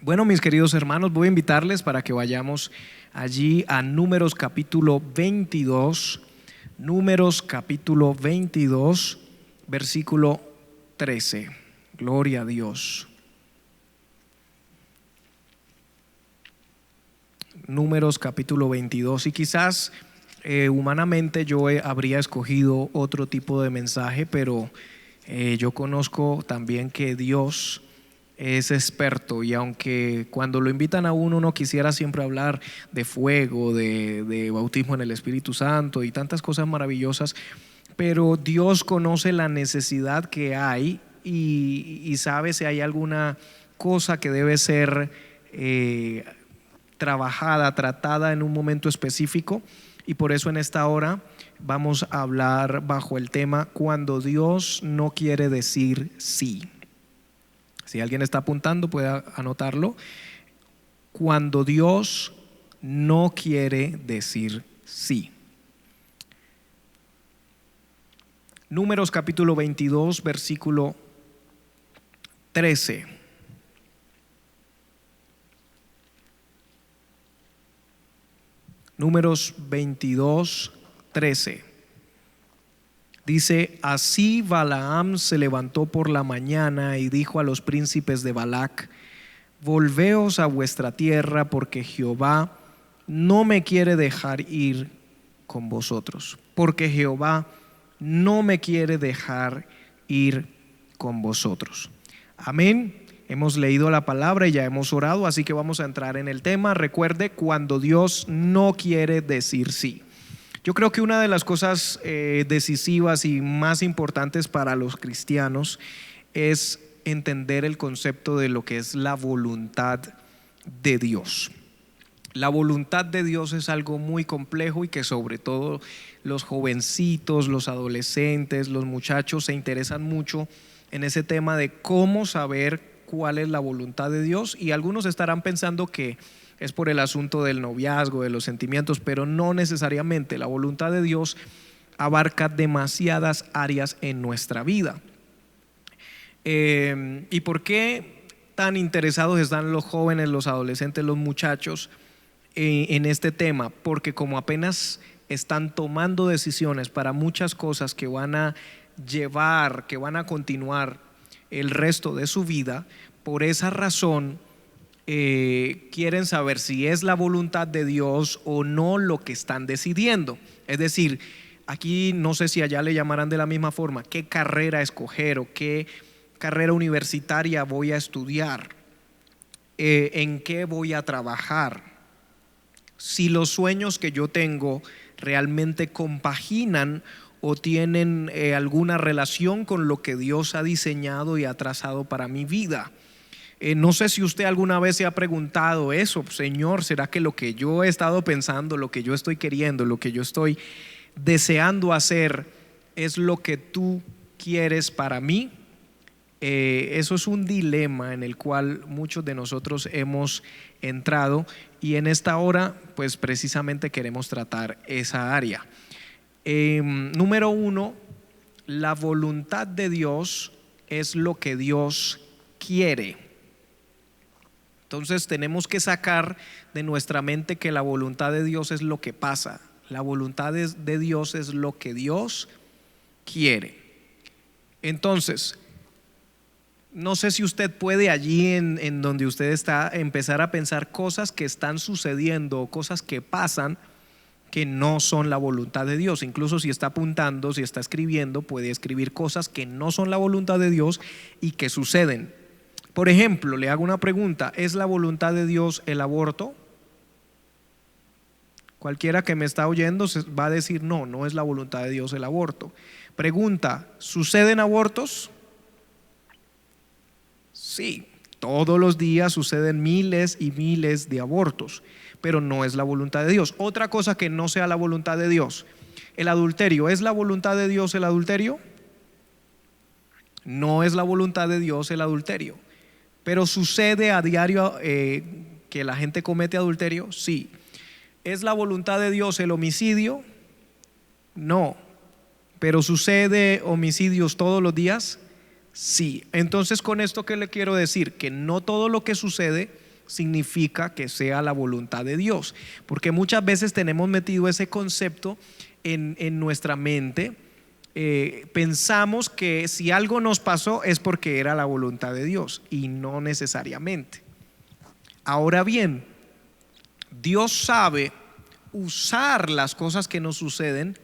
Bueno, mis queridos hermanos, voy a invitarles para que vayamos allí a Números capítulo 22, Números capítulo 22, versículo 13. Gloria a Dios. Números capítulo 22, y quizás humanamente yo habría escogido otro tipo de mensaje, pero yo conozco también que Dios es experto, y aunque cuando lo invitan a uno quisiera siempre hablar de fuego, de bautismo en el Espíritu Santo y tantas cosas maravillosas, pero Dios conoce la necesidad que hay y sabe si hay alguna cosa que debe ser trabajada, tratada en un momento específico. Y por eso en esta hora vamos a hablar bajo el tema cuando Dios no quiere decir sí. Si alguien está apuntando puede anotarlo. Cuando Dios no quiere decir sí. Números capítulo 22, versículo 13. Números 22, 13. Dice: así Balaam se levantó por la mañana y dijo a los príncipes de Balac: volveos a vuestra tierra, porque Jehová no me quiere dejar ir con vosotros. Porque Jehová no me quiere dejar ir con vosotros. Amén. Hemos leído la palabra y ya hemos orado, así que vamos a entrar en el tema. Recuerde, cuando Dios no quiere decir sí. Yo creo que una de las cosas decisivas y más importantes para los cristianos es entender el concepto de lo que es la voluntad de Dios. La voluntad de Dios es algo muy complejo y que sobre todo los jovencitos, los adolescentes, los muchachos se interesan mucho en ese tema de cómo saber cuál es la voluntad de Dios, y algunos estarán pensando que es por el asunto del noviazgo, de los sentimientos, pero no necesariamente. La voluntad de Dios abarca demasiadas áreas en nuestra vida. ¿Y por qué tan interesados están los jóvenes, los adolescentes, los muchachos en este tema? Porque como apenas están tomando decisiones para muchas cosas que van a llevar, que van a continuar el resto de su vida, por esa razón quieren saber si es la voluntad de Dios o no lo que están decidiendo. Es decir, aquí no sé si allá le llamarán de la misma forma, qué carrera escoger o qué carrera universitaria voy a estudiar, en qué voy a trabajar, si los sueños que yo tengo realmente compaginan o tienen alguna relación con lo que Dios ha diseñado y ha trazado para mi vida. No sé si usted alguna vez se ha preguntado eso: Señor, ¿será que lo que yo he estado pensando, lo que yo estoy queriendo, lo que yo estoy deseando hacer es lo que tú quieres para mí? Eso es un dilema en el cual muchos de nosotros hemos entrado, y en esta hora pues precisamente queremos tratar esa área. Número uno, la voluntad de Dios es lo que Dios quiere. Entonces tenemos que sacar de nuestra mente que la voluntad de Dios es lo que pasa. La voluntad de Dios es lo que Dios quiere. Entonces, no sé si usted puede allí en donde usted está empezar a pensar cosas que están sucediendo, cosas que pasan que no son la voluntad de Dios. Incluso si está apuntando, si está escribiendo, puede escribir cosas que no son la voluntad de Dios y que suceden. Por ejemplo, le hago una pregunta: ¿es la voluntad de Dios el aborto? Cualquiera que me está oyendo va a decir no, no es la voluntad de Dios el aborto. Pregunta: ¿suceden abortos? Sí, todos los días suceden miles y miles de abortos, pero no es la voluntad de Dios. Otra cosa que no sea la voluntad de Dios: el adulterio. ¿Es la voluntad de Dios el adulterio? No es la voluntad de Dios el adulterio. Pero sucede a diario que la gente comete adulterio. Sí. ¿Es la voluntad de Dios el homicidio? No. Pero sucede homicidios todos los días. Sí. Entonces, con esto, ¿qué le quiero decir? Que no todo lo que sucede significa que sea la voluntad de Dios, porque muchas veces tenemos metido ese concepto en nuestra mente. Pensamos que si algo nos pasó es porque era la voluntad de Dios, y no necesariamente. Ahora bien, Dios sabe usar las cosas que nos suceden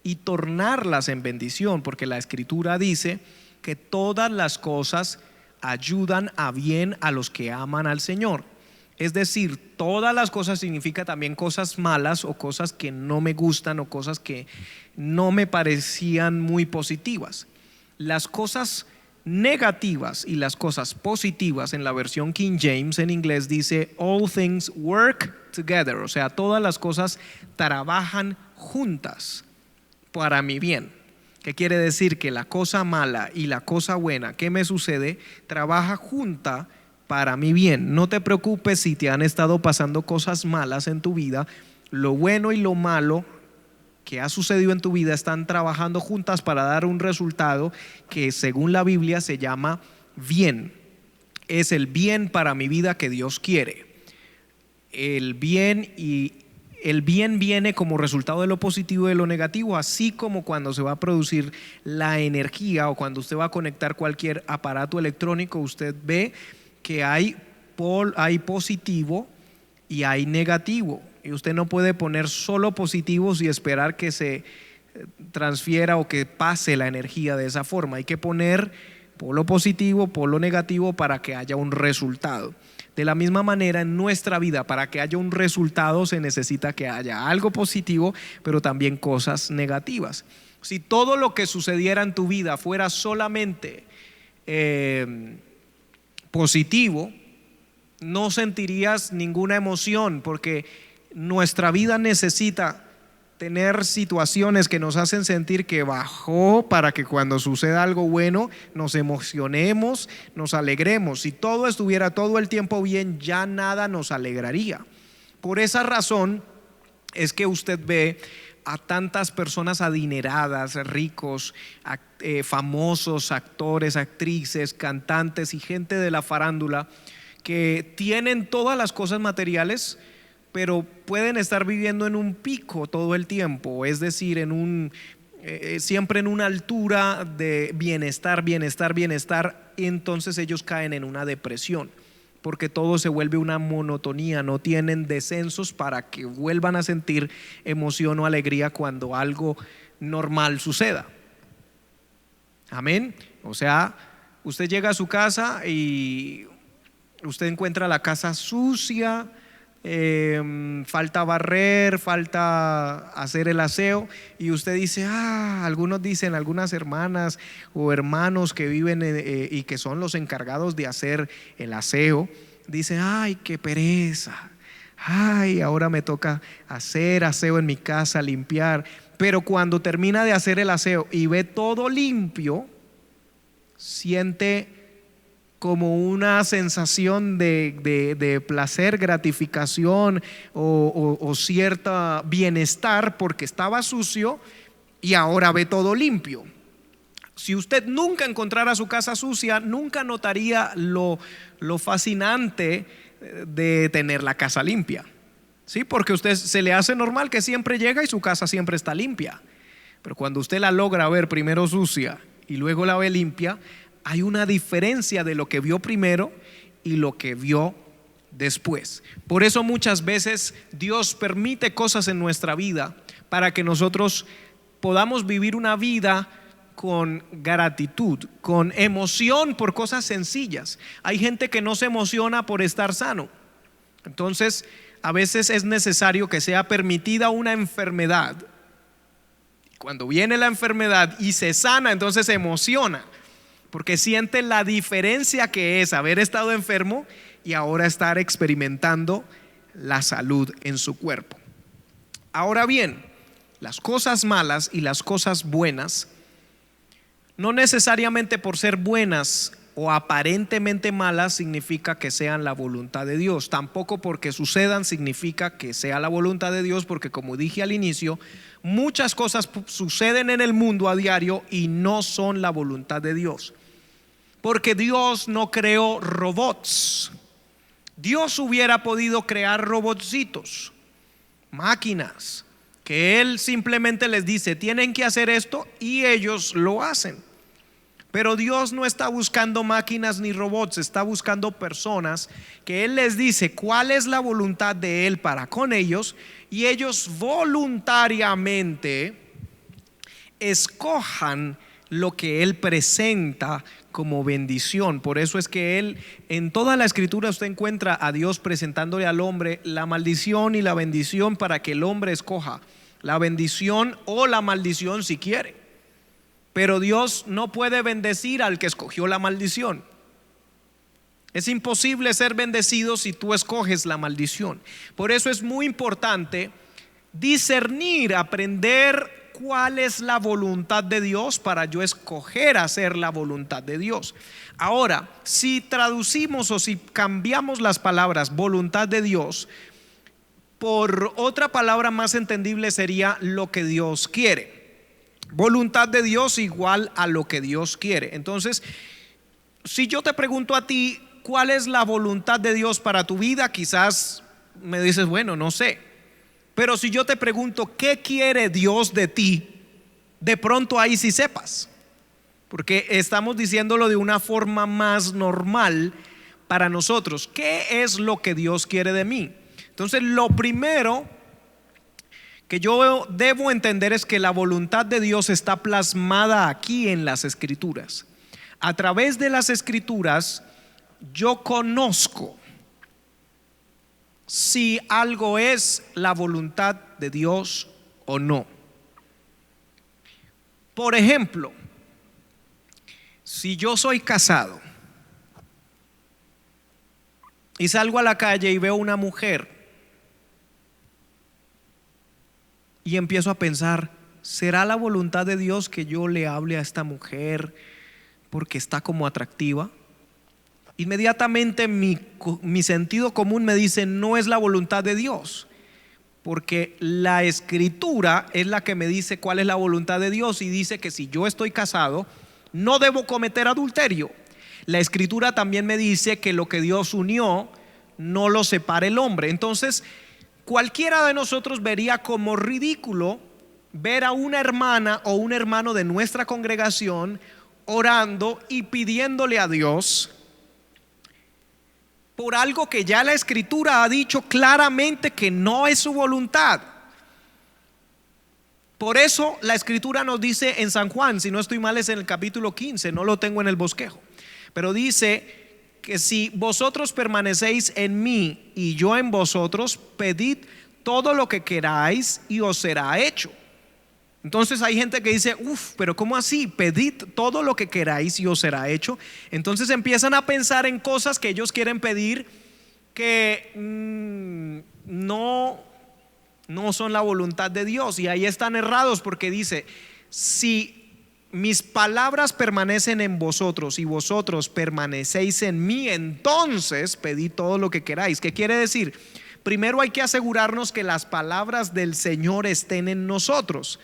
y tornarlas en bendición, porque la Escritura dice que todas las cosas ayudan a bien a los que aman al Señor. Es decir, todas las cosas significa también cosas malas o cosas que no me gustan o cosas que no me parecían muy positivas. Las cosas negativas y las cosas positivas, en la versión King James en inglés dice all things work together, o sea, todas las cosas trabajan juntas para mi bien. ¿Qué quiere decir? Que la cosa mala y la cosa buena que me sucede trabaja junta para mi bien. No te preocupes si te han estado pasando cosas malas en tu vida. Lo bueno y lo malo que ha sucedido en tu vida están trabajando juntas para dar un resultado que según la Biblia se llama bien. Es el bien para mi vida que Dios quiere. El bien viene como resultado de lo positivo y de lo negativo, así como cuando se va a producir la energía o cuando usted va a conectar cualquier aparato electrónico, usted ve que hay positivo y hay negativo, y usted no puede poner solo positivos y esperar que se transfiera o que pase la energía de esa forma. Hay que poner polo positivo, polo negativo para que haya un resultado. De la misma manera, en nuestra vida, para que haya un resultado se necesita que haya algo positivo, pero también cosas negativas. Si todo lo que sucediera en tu vida fuera solamente positivo, no sentirías ninguna emoción, porque nuestra vida necesita tener situaciones que nos hacen sentir que bajó, para que cuando suceda algo bueno nos emocionemos, nos alegremos. Si todo estuviera todo el tiempo bien, ya nada nos alegraría. Por esa razón es que usted ve a tantas personas adineradas, ricos, famosos, actores, actrices, cantantes y gente de la farándula que tienen todas las cosas materiales, pero pueden estar viviendo en un pico todo el tiempo, es decir, siempre en una altura de bienestar, y entonces ellos caen en una depresión, porque todo se vuelve una monotonía, no tienen descensos para que vuelvan a sentir emoción o alegría cuando algo normal suceda. Amén. O sea, usted llega a su casa y usted encuentra la casa sucia, falta barrer, falta hacer el aseo, y usted dice, algunos dicen, algunas hermanas o hermanos que viven y que son los encargados de hacer el aseo, dicen, ay, qué pereza, ay, ahora me toca hacer aseo en mi casa, limpiar. Pero cuando termina de hacer el aseo y ve todo limpio, siente como una sensación de placer, gratificación o cierto bienestar, porque estaba sucio y ahora ve todo limpio. Si usted nunca encontrara su casa sucia, nunca notaría lo fascinante de tener la casa limpia, ¿sí? Porque a usted se le hace normal que siempre llega y su casa siempre está limpia. Pero cuando usted la logra ver primero sucia y luego la ve limpia, hay una diferencia de lo que vio primero y lo que vio después. Por eso muchas veces Dios permite cosas en nuestra vida para que nosotros podamos vivir una vida con gratitud, con emoción por cosas sencillas. Hay gente que no se emociona por estar sano. Entonces, a veces es necesario que sea permitida una enfermedad. Cuando viene la enfermedad y se sana, entonces se emociona, porque siente la diferencia que es haber estado enfermo y ahora estar experimentando la salud en su cuerpo. Ahora bien, las cosas malas y las cosas buenas, no necesariamente por ser buenas o aparentemente malas significa que sean la voluntad de Dios. Tampoco porque sucedan significa que sea la voluntad de Dios, porque como dije al inicio, muchas cosas suceden en el mundo a diario y no son la voluntad de Dios. Porque Dios no creó robots. Dios hubiera podido crear robotcitos, máquinas, que Él simplemente les dice, tienen que hacer esto, y ellos lo hacen. Pero Dios no está buscando máquinas ni robots, está buscando personas que Él les dice cuál es la voluntad de Él para con ellos, y ellos voluntariamente escojan lo que Él presenta como bendición. Por eso es que Él, en toda la escritura usted encuentra a Dios presentándole al hombre la maldición y la bendición para que el hombre escoja la bendición o la maldición si quiere. Pero Dios no puede bendecir al que escogió la maldición. Es imposible ser bendecido si tú escoges la maldición. Por eso es muy importante discernir, aprender cuál es la voluntad de Dios para yo escoger hacer la voluntad de Dios. Ahora, si traducimos o si cambiamos las palabras voluntad de Dios por otra palabra más entendible, sería lo que Dios quiere. Voluntad de Dios igual a lo que Dios quiere. Entonces, si yo te pregunto a ti, ¿cuál es la voluntad de Dios para tu vida? Quizás me dices, bueno, no sé. Pero si yo te pregunto, ¿qué quiere Dios de ti? De pronto ahí sí sepas. Porque estamos diciéndolo de una forma más normal para nosotros. ¿Qué es lo que Dios quiere de mí? Entonces, lo primero que yo debo entender es que la voluntad de Dios está plasmada aquí en las Escrituras. A través de las Escrituras yo conozco si algo es la voluntad de Dios o no. Por ejemplo, si yo soy casado y salgo a la calle y veo una mujer y empiezo a pensar, ¿será la voluntad de Dios que yo le hable a esta mujer porque está como atractiva? Inmediatamente mi sentido común me dice, no es la voluntad de Dios, porque la Escritura es la que me dice cuál es la voluntad de Dios, y dice que si yo estoy casado no debo cometer adulterio. La Escritura también me dice que lo que Dios unió no lo separe el hombre. Entonces, cualquiera de nosotros vería como ridículo ver a una hermana o un hermano de nuestra congregación orando y pidiéndole a Dios por algo que ya la Escritura ha dicho claramente que no es su voluntad. Por eso la Escritura nos dice en San Juan, si no estoy mal es en el capítulo 15, no lo tengo en el bosquejo, pero dice que si vosotros permanecéis en mí y yo en vosotros, pedid todo lo que queráis y os será hecho. Entonces hay gente que dice, pero ¿cómo así? Pedid todo lo que queráis y os será hecho. Entonces empiezan a pensar en cosas que ellos quieren pedir que no son la voluntad de Dios, y ahí están errados, porque dice, si mis palabras permanecen en vosotros y vosotros permanecéis en mí, entonces pedid todo lo que queráis. ¿Qué quiere decir? Primero hay que asegurarnos que las palabras del Señor estén en nosotros,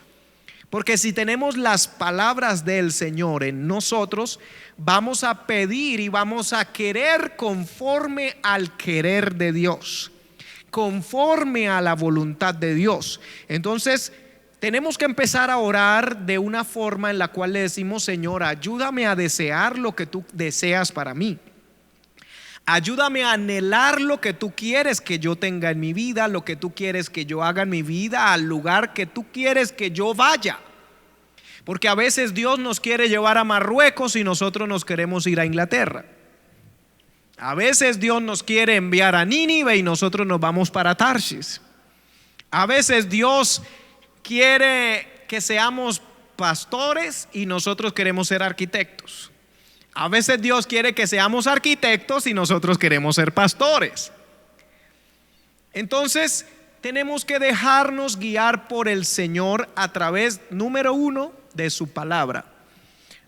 porque si tenemos las palabras del Señor en nosotros, vamos a pedir y vamos a querer conforme al querer de Dios, conforme a la voluntad de Dios. Entonces tenemos que empezar a orar de una forma en la cual le decimos, Señor, ayúdame a desear lo que tú deseas para mí. Ayúdame a anhelar lo que tú quieres que yo tenga en mi vida, lo que tú quieres que yo haga en mi vida, al lugar que tú quieres que yo vaya. Porque a veces Dios nos quiere llevar a Marruecos y nosotros nos queremos ir a Inglaterra. A veces Dios nos quiere enviar a Nínive y nosotros nos vamos para Tarsis. A veces Dios quiere que seamos pastores y nosotros queremos ser arquitectos. A veces Dios quiere que seamos arquitectos y nosotros queremos ser pastores. Entonces tenemos que dejarnos guiar por el Señor a través, número 1, de su palabra.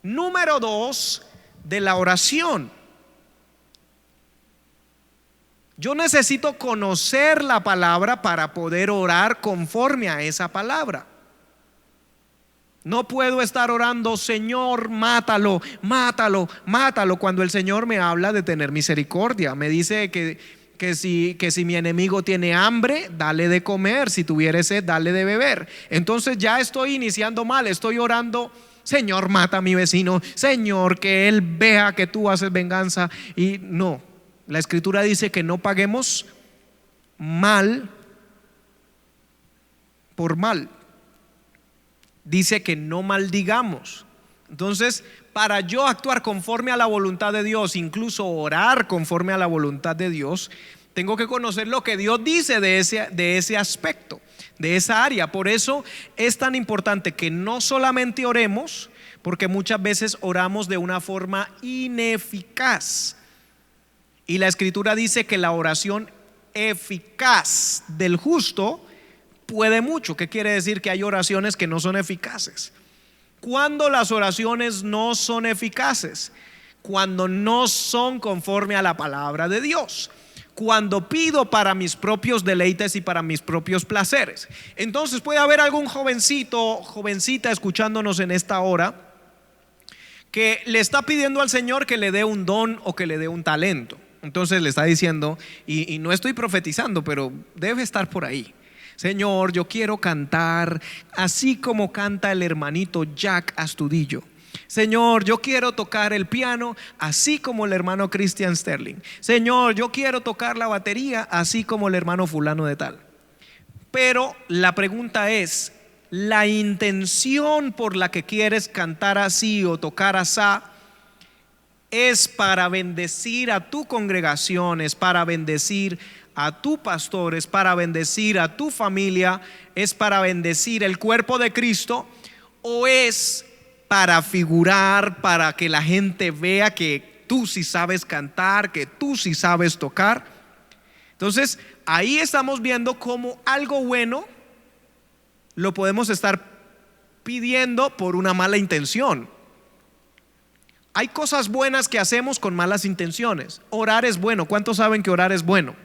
Número 2, de la oración. Yo necesito conocer la palabra para poder orar conforme a esa palabra. No puedo estar orando, Señor, mátalo, mátalo, mátalo, cuando el Señor me habla de tener misericordia. Me dice que que si mi enemigo tiene hambre, dale de comer, si tuviere sed, dale de beber. Entonces ya estoy iniciando mal, estoy orando: Señor, mata a mi vecino, Señor, que él vea que tú haces venganza. Y no, la Escritura dice que no paguemos mal por mal. Dice que no maldigamos. Entonces, para yo actuar conforme a la voluntad de Dios, incluso orar conforme a la voluntad de Dios, tengo que conocer lo que Dios dice de ese aspecto, de esa área. Por eso es tan importante que no solamente oremos, porque muchas veces oramos de una forma ineficaz. Y la Escritura dice que la oración eficaz del justo puede mucho. ¿Qué quiere decir? Que hay oraciones que no son eficaces. Cuando las oraciones no son eficaces, cuando no son conforme a la palabra de Dios, cuando pido para mis propios deleites y para mis propios placeres. Entonces puede haber algún jovencito, jovencita escuchándonos en esta hora, que le está pidiendo al Señor que le dé un don o que le dé un talento. Entonces le está diciendo, y no estoy profetizando, pero debe estar por ahí: Señor, yo quiero cantar así como canta el hermanito Jack Astudillo. Señor, yo quiero tocar el piano así como el hermano Christian Sterling. Señor, yo quiero tocar la batería así como el hermano fulano de tal. Pero la pregunta es: la intención por la que quieres cantar así o tocar asá, ¿es para bendecir a tu congregación, es para bendecir a tu pastor, es para bendecir a tu familia, es para bendecir el cuerpo de Cristo, o es para figurar, para que la gente vea que tú sí sabes cantar, que tú sí sabes tocar? Entonces ahí estamos viendo cómo algo bueno lo podemos estar pidiendo por una mala intención. Hay cosas buenas que hacemos con malas intenciones. Orar es bueno. ¿Cuántos saben que orar es bueno?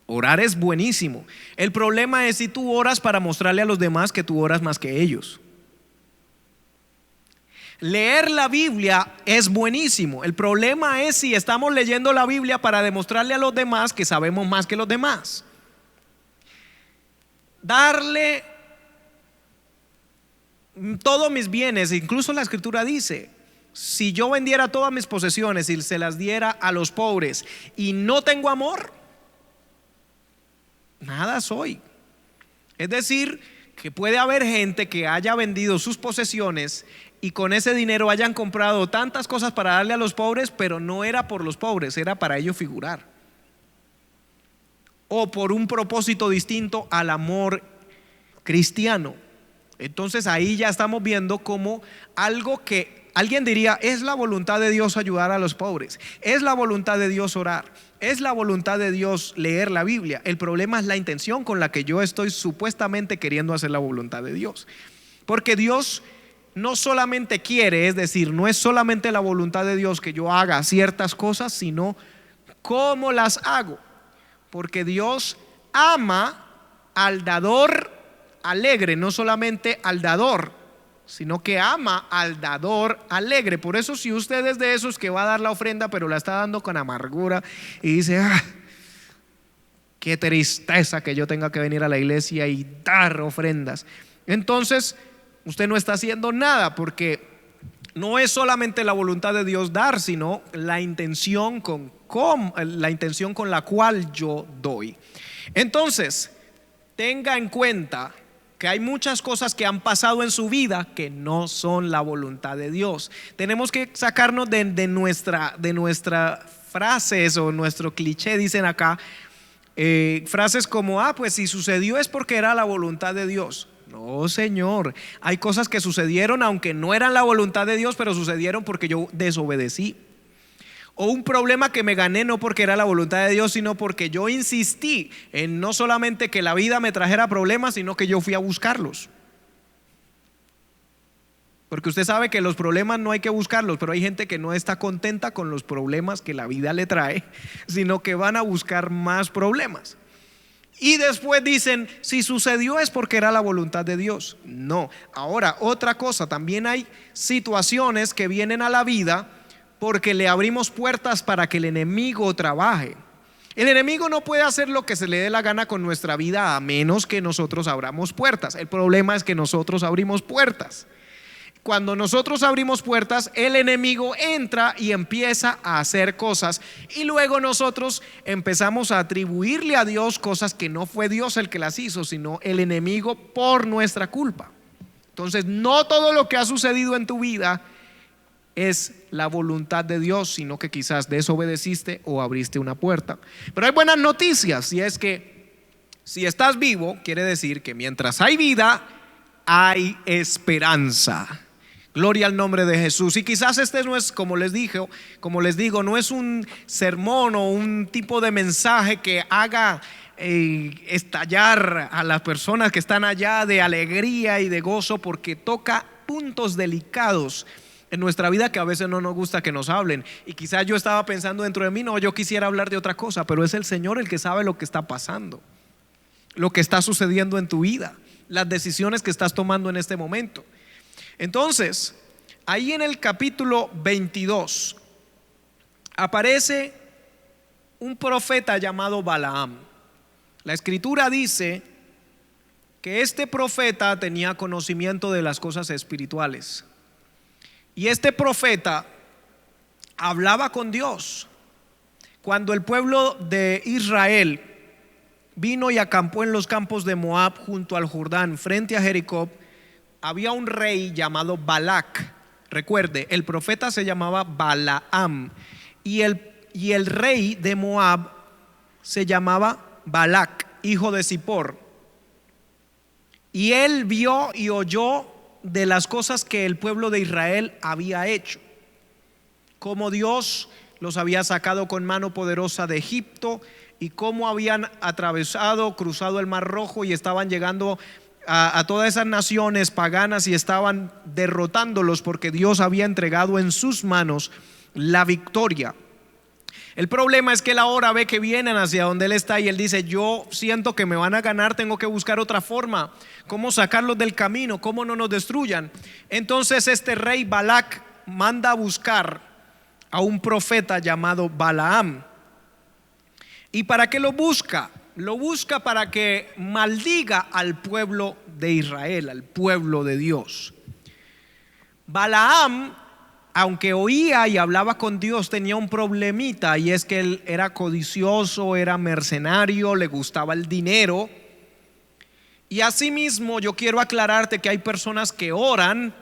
Orar es buenísimo. El problema es si tú oras para mostrarle a los demás que tú oras más que ellos. Leer la Biblia es buenísimo. El problema es si estamos leyendo la Biblia para demostrarle a los demás que sabemos más que los demás. Darle todos mis bienes, incluso la Escritura dice: si yo vendiera todas mis posesiones y se las diera a los pobres y no tengo amor, nada soy. Es decir, que puede haber gente que haya vendido sus posesiones y con ese dinero hayan comprado tantas cosas para darle a los pobres, pero no era por los pobres, era para ellos figurar, o por un propósito distinto al amor cristiano. Entonces ahí ya estamos viendo como algo que alguien diría: es la voluntad de Dios ayudar a los pobres, es la voluntad de Dios orar, es la voluntad de Dios leer la Biblia. El problema es la intención con la que yo estoy supuestamente queriendo hacer la voluntad de Dios. Porque Dios no solamente quiere, es decir, no es solamente la voluntad de Dios que yo haga ciertas cosas, sino cómo las hago. Porque Dios ama al dador alegre, no solamente al dador, sino que ama al dador alegre. Por eso, si usted es de esos que va a dar la ofrenda pero la está dando con amargura y dice: qué tristeza que yo tenga que venir a la iglesia y dar ofrendas, entonces usted no está haciendo nada, porque no es solamente la voluntad de Dios dar, sino la intención con la cual yo doy. Entonces tenga en cuenta que hay muchas cosas que han pasado en su vida que no son la voluntad de Dios. Tenemos que sacarnos de nuestra frases o nuestro cliché, dicen acá, frases como: pues si sucedió es porque era la voluntad de Dios. No, señor, hay cosas que sucedieron aunque no eran la voluntad de Dios, pero sucedieron porque yo desobedecí. O un problema que me gané no porque era la voluntad de Dios, sino porque yo insistí en no solamente que la vida me trajera problemas, sino que yo fui a buscarlos. Porque usted sabe que los problemas no hay que buscarlos, pero hay gente que no está contenta con los problemas que la vida le trae, sino que van a buscar más problemas. Y después dicen: si sucedió es porque era la voluntad de Dios. No. Ahora, otra cosa, también hay situaciones que vienen a la vida porque le abrimos puertas para que el enemigo trabaje. El enemigo no puede hacer lo que se le dé la gana con nuestra vida a menos que nosotros abramos puertas. El problema es que nosotros abrimos puertas. Cuando nosotros abrimos puertas, el enemigo entra y empieza a hacer cosas, y luego nosotros empezamos a atribuirle a Dios cosas que no fue Dios el que las hizo, sino el enemigo por nuestra culpa. Entonces, no todo lo que ha sucedido en tu vida es la voluntad de Dios, sino que quizás desobedeciste o abriste una puerta. Pero hay buenas noticias, y es que si estás vivo, quiere decir que mientras hay vida, hay esperanza. Gloria al nombre de Jesús. Y quizás este no es, como les digo, no es un sermón o un tipo de mensaje que haga estallar a las personas que están allá de alegría y de gozo, porque toca puntos delicados en nuestra vida que a veces no nos gusta que nos hablen. Y quizás yo estaba pensando dentro de mí, no, yo quisiera hablar de otra cosa, pero es el Señor el que sabe lo que está pasando, lo que está sucediendo en tu vida, las decisiones que estás tomando en este momento. Entonces, ahí en el capítulo 22 aparece un profeta llamado Balaam. La escritura dice que este profeta tenía conocimiento de las cosas espirituales, y este profeta hablaba con Dios. Cuando el pueblo de Israel vino y acampó en los campos de Moab junto al Jordán frente a Jericó, había un rey llamado Balac. Recuerde, el profeta se llamaba Balaam, y el rey de Moab se llamaba Balac, hijo de Zippor. Y él vio y oyó de las cosas que el pueblo de Israel había hecho, cómo Dios los había sacado con mano poderosa de Egipto, y cómo habían cruzado el Mar Rojo y estaban llegando a todas esas naciones paganas y estaban derrotándolos porque Dios había entregado en sus manos la victoria. El problema es que él ahora ve que vienen hacia donde él está, y él dice: yo siento que me van a ganar, tengo que buscar otra forma, cómo sacarlos del camino, cómo no nos destruyan. Entonces este rey Balac manda a buscar a un profeta llamado Balaam. ¿Y para qué lo busca? Lo busca para que maldiga al pueblo de Israel, al pueblo de Dios. Balaam, aunque oía y hablaba con Dios, tenía un problemita, y es que él era codicioso, era mercenario, le gustaba el dinero. Y asimismo, yo quiero aclararte que hay personas que oran,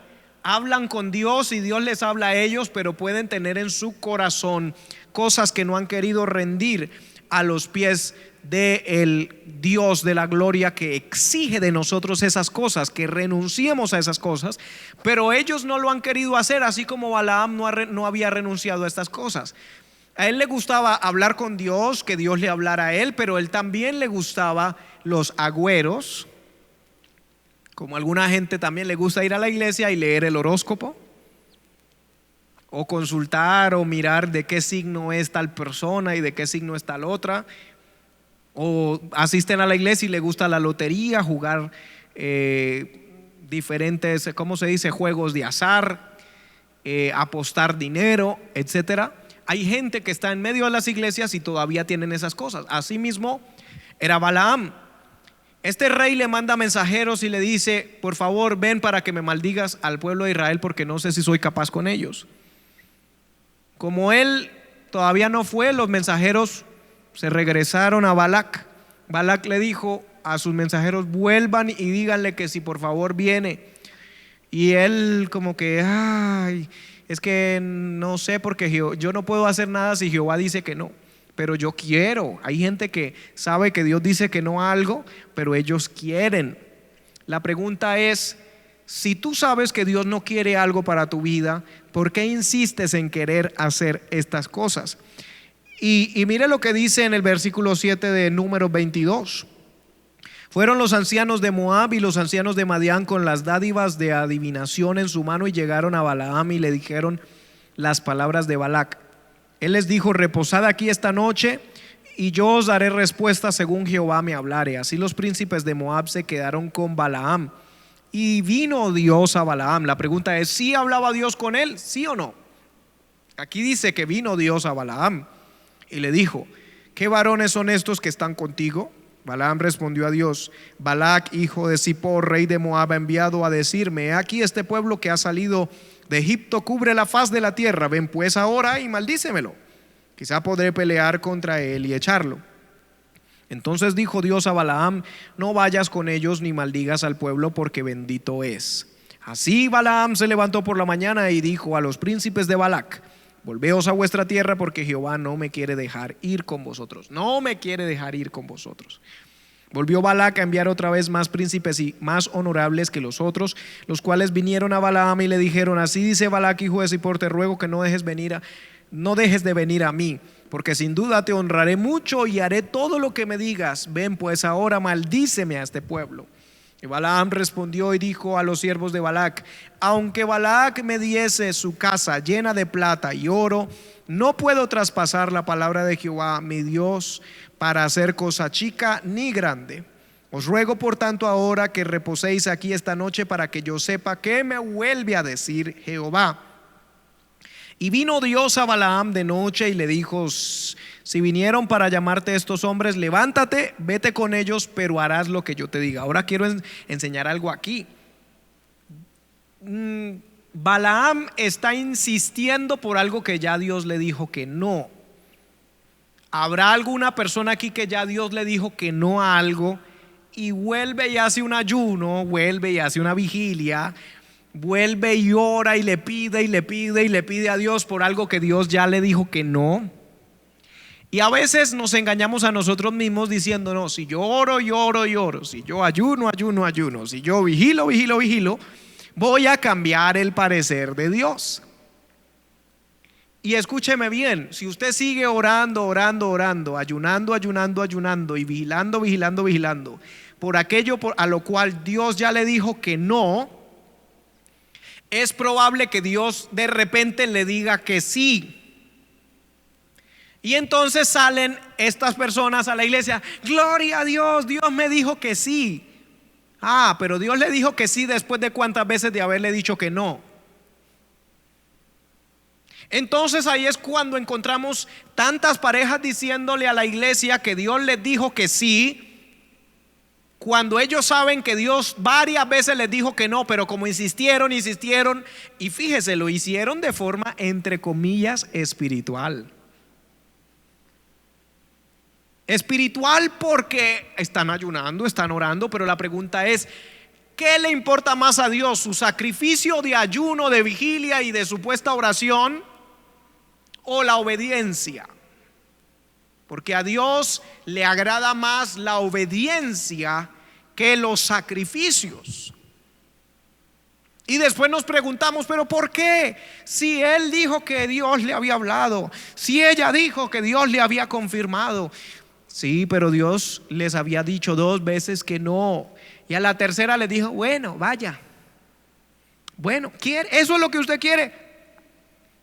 hablan con Dios y Dios les habla a ellos, pero pueden tener en su corazón cosas que no han querido rendir a los pies del Dios de la gloria, que exige de nosotros esas cosas, que renunciemos a esas cosas, pero ellos no lo han querido hacer, así como Balaam no había renunciado a estas cosas. A él le gustaba hablar con Dios, que Dios le hablara a él, pero él también le gustaba los agüeros, como alguna gente también le gusta ir a la iglesia y leer el horóscopo, o consultar o mirar de qué signo es tal persona y de qué signo es tal otra. O asisten a la iglesia y le gusta la lotería, jugar diferentes, ¿cómo se dice?, juegos de azar, apostar dinero, etcétera. Hay gente que está en medio de las iglesias y todavía tienen esas cosas. Asimismo era Balaam. Este rey le manda mensajeros y le dice: por favor, ven para que me maldigas al pueblo de Israel, porque no sé si soy capaz con ellos. Como él todavía no fue, los mensajeros se regresaron a Balac. Balac le dijo a sus mensajeros: vuelvan y díganle que si por favor viene. Y él como que: ay, es que no sé, porque yo no puedo hacer nada si Jehová dice que no, pero yo quiero. Hay gente que sabe que Dios dice que no a algo, pero ellos quieren. La pregunta es: si tú sabes que Dios no quiere algo para tu vida, ¿por qué insistes en querer hacer estas cosas? Y mire lo que dice en el versículo 7 de Números 22. Fueron los ancianos de Moab y los ancianos de Madián con las dádivas de adivinación en su mano, y llegaron a Balaam y le dijeron las palabras de Balac. Él les dijo: reposad aquí esta noche y yo os daré respuesta según Jehová me hablare. Así los príncipes de Moab se quedaron con Balaam, y vino Dios a Balaam. La pregunta es: ¿sí hablaba Dios con él? ¿Sí o no? Aquí dice que vino Dios a Balaam y le dijo: ¿qué varones son estos que están contigo? Balaam respondió a Dios: Balac, hijo de Zippor, rey de Moab, ha enviado a decirme: he aquí este pueblo que ha salido de Egipto cubre la faz de la tierra. Ven pues ahora y maldícemelo, quizá podré pelear contra él y echarlo. Entonces dijo Dios a Balaam: no vayas con ellos ni maldigas al pueblo, porque bendito es. Así Balaam se levantó por la mañana y dijo a los príncipes de Balac: volveos a vuestra tierra, porque Jehová no me quiere dejar ir con vosotros. No me quiere dejar ir con vosotros. Volvió Balac a enviar otra vez más príncipes y más honorables que los otros, los cuales vinieron a Balaam y le dijeron: así dice Balac, hijo de Zippor, te ruego que no dejes de venir a mí, porque sin duda te honraré mucho y haré todo lo que me digas. Ven pues ahora, maldíceme a este pueblo. Y Balaam respondió y dijo a los siervos de Balac: aunque Balac me diese su casa llena de plata y oro, no puedo traspasar la palabra de Jehová mi Dios para hacer cosa chica ni grande. Os ruego por tanto ahora que reposéis aquí esta noche, para que yo sepa qué me vuelve a decir Jehová. Y vino Dios a Balaam de noche y le dijo: si vinieron para llamarte estos hombres, levántate, vete con ellos, pero harás lo que yo te diga. Ahora quiero enseñar algo aquí. Balaam está insistiendo por algo que ya Dios le dijo que no. ¿Habrá alguna persona aquí que ya Dios le dijo que no a algo y vuelve y hace un ayuno, vuelve y hace una vigilia, vuelve y ora y le pide y le pide y le pide a Dios por algo que Dios ya le dijo que no? Y a veces nos engañamos a nosotros mismos diciendo: no, si yo oro y oro y oro, si yo ayuno, ayuno, ayuno, si yo vigilo, vigilo, vigilo, voy a cambiar el parecer de Dios. Y escúcheme bien: si usted sigue orando, orando, orando, ayunando, ayunando, ayunando y vigilando, vigilando, vigilando por aquello a lo cual Dios ya le dijo que no, es probable que Dios de repente le diga que sí. Y entonces salen estas personas a la iglesia: gloria a Dios, Dios me dijo que sí. Ah, pero Dios le dijo que sí después de cuántas veces de haberle dicho que no. Entonces ahí es cuando encontramos tantas parejas diciéndole a la iglesia que Dios les dijo que sí, cuando ellos saben que Dios varias veces les dijo que no, pero como insistieron, insistieron, y fíjese, lo hicieron de forma entre comillas espiritual. Espiritual porque están ayunando, están orando, pero la pregunta es: ¿qué le importa más a Dios? ¿Su sacrificio de ayuno, de vigilia y de supuesta oración, o la obediencia? Porque a Dios le agrada más la obediencia que los sacrificios. Y después nos preguntamos: ¿pero por qué? Si él dijo que Dios le había hablado, si ella dijo que Dios le había confirmado. Sí, pero Dios les había dicho 2 veces que no, y a la tercera les dijo: bueno, vaya. Bueno, ¿eso es lo que usted quiere?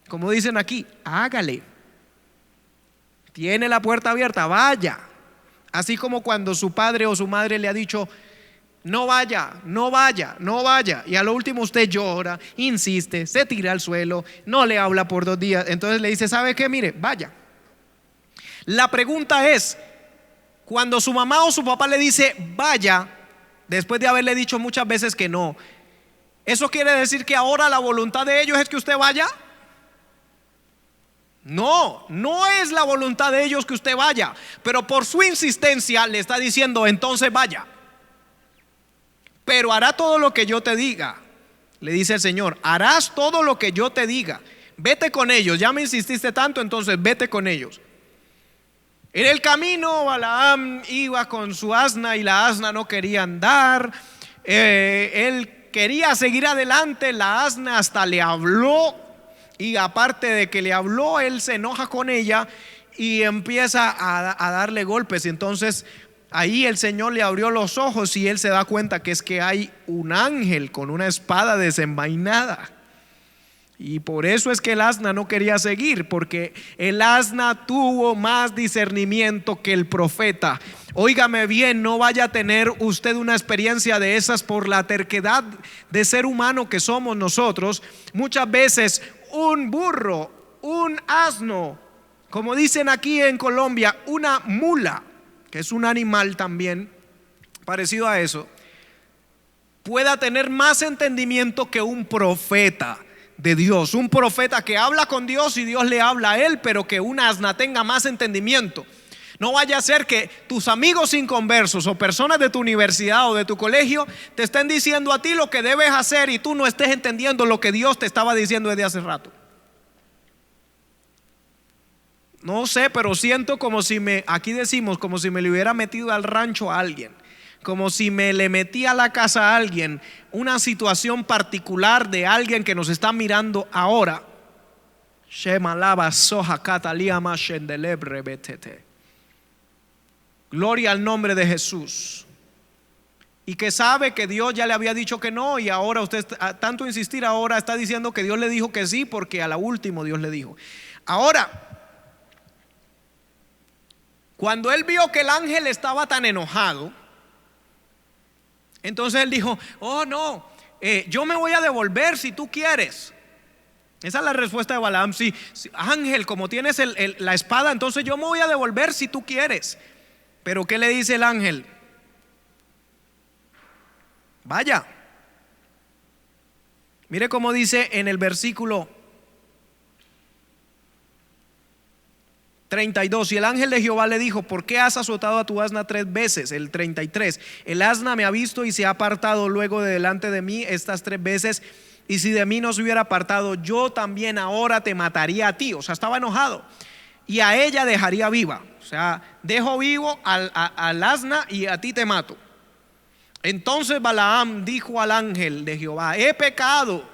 Como dicen aquí, hágale. Tiene la puerta abierta, vaya. Así como cuando su padre o su madre le ha dicho: no vaya, no vaya, no vaya, y a lo último usted llora, insiste, se tira al suelo, no le habla por 2 días, entonces le dice: ¿sabe qué? Mire, vaya. La pregunta es: cuando su mamá o su papá le dice vaya, después de haberle dicho muchas veces que no, ¿eso quiere decir que ahora la voluntad de ellos es que usted vaya? No, no es la voluntad de ellos que usted vaya, pero por su insistencia le está diciendo: entonces vaya. Pero hará todo lo que yo te diga, le dice el Señor: harás todo lo que yo te diga, vete con ellos, ya me insististe tanto, entonces vete con ellos. En el camino Balaam iba con su asna y la asna no quería andar. Él quería seguir adelante, la asna hasta le habló, y aparte de que le habló, él se enoja con ella y empieza a darle golpes. Y entonces ahí el Señor le abrió los ojos y él se da cuenta que es que hay un ángel con una espada desenvainada. Y por eso es que el asna no quería seguir, porque el asna tuvo más discernimiento que el profeta. Óigame bien, no vaya a tener usted una experiencia de esas por la terquedad de ser humano que somos nosotros. Muchas veces un burro, un asno como dicen aquí en Colombia, una mula, que es un animal también parecido a eso, pueda tener más entendimiento que un profeta de Dios, un profeta que habla con Dios y Dios le habla a él, pero que un asna tenga más entendimiento. No vaya a ser que tus amigos inconversos o personas de tu universidad o de tu colegio te estén diciendo a ti lo que debes hacer y tú no estés entendiendo lo que Dios te estaba diciendo desde hace rato. No sé, pero siento como si aquí decimos, como si me le hubiera metido al rancho a alguien, como si me le metí a la casa a alguien, una situación particular de alguien que nos está mirando ahora. Gloria al nombre de Jesús. Y que sabe que Dios ya le había dicho que no, y ahora usted, tanto insistir, ahora está diciendo que Dios le dijo que sí, porque a la última Dios le dijo. Ahora, cuando él vio que el ángel estaba tan enojado, entonces él dijo: oh no, yo me voy a devolver si tú quieres. Esa es la respuesta de Balaam. Sí, ángel, como tienes la espada, entonces yo me voy a devolver si tú quieres. Pero ¿qué le dice el ángel? Vaya. Mire cómo dice en el versículo 32: y el ángel de Jehová le dijo: ¿por qué has azotado a tu asna 3 veces? El 33: el asna me ha visto y se ha apartado luego de delante de mí estas 3 veces, y si de mí no se hubiera apartado, yo también ahora te mataría a ti. O sea, estaba enojado. Y a ella dejaría viva. O sea, dejo vivo al asna y a ti te mato. Entonces Balaam dijo al ángel de Jehová: he pecado,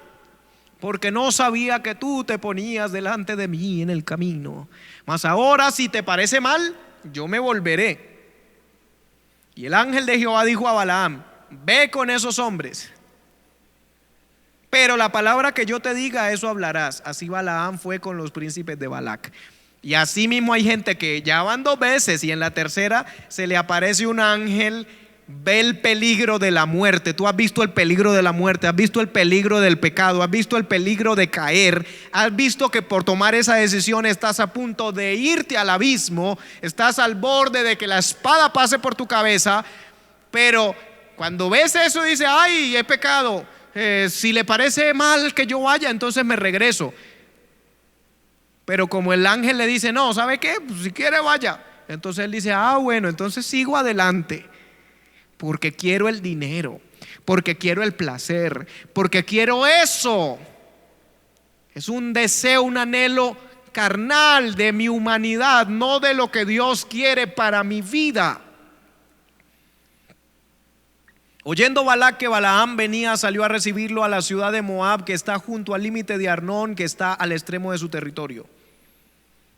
porque no sabía que tú te ponías delante de mí en el camino. Mas ahora, si te parece mal, yo me volveré. Y el ángel de Jehová dijo a Balaam: ve con esos hombres, pero la palabra que yo te diga, eso hablarás. Así Balaam fue con los príncipes de Balac. Y así mismo hay gente que ya van 2 veces y en la tercera se le aparece un ángel, ve el peligro de la muerte. Tú has visto el peligro de la muerte, has visto el peligro del pecado, has visto el peligro de caer, has visto que por tomar esa decisión estás a punto de irte al abismo, estás al borde de que la espada pase por tu cabeza. Pero cuando ves eso dices: ay, he pecado, si le parece mal que yo vaya, entonces me regreso. Pero como el ángel le dice: no, ¿sabe qué? Pues si quiere vaya. Entonces él dice: ah, bueno, entonces sigo adelante, porque quiero el dinero, porque quiero el placer, porque quiero eso. Es un deseo, un anhelo carnal de mi humanidad, no de lo que Dios quiere para mi vida. Oyendo Balac que Balaam venía, salió a recibirlo a la ciudad de Moab, que está junto al límite de Arnón, que está al extremo de su territorio.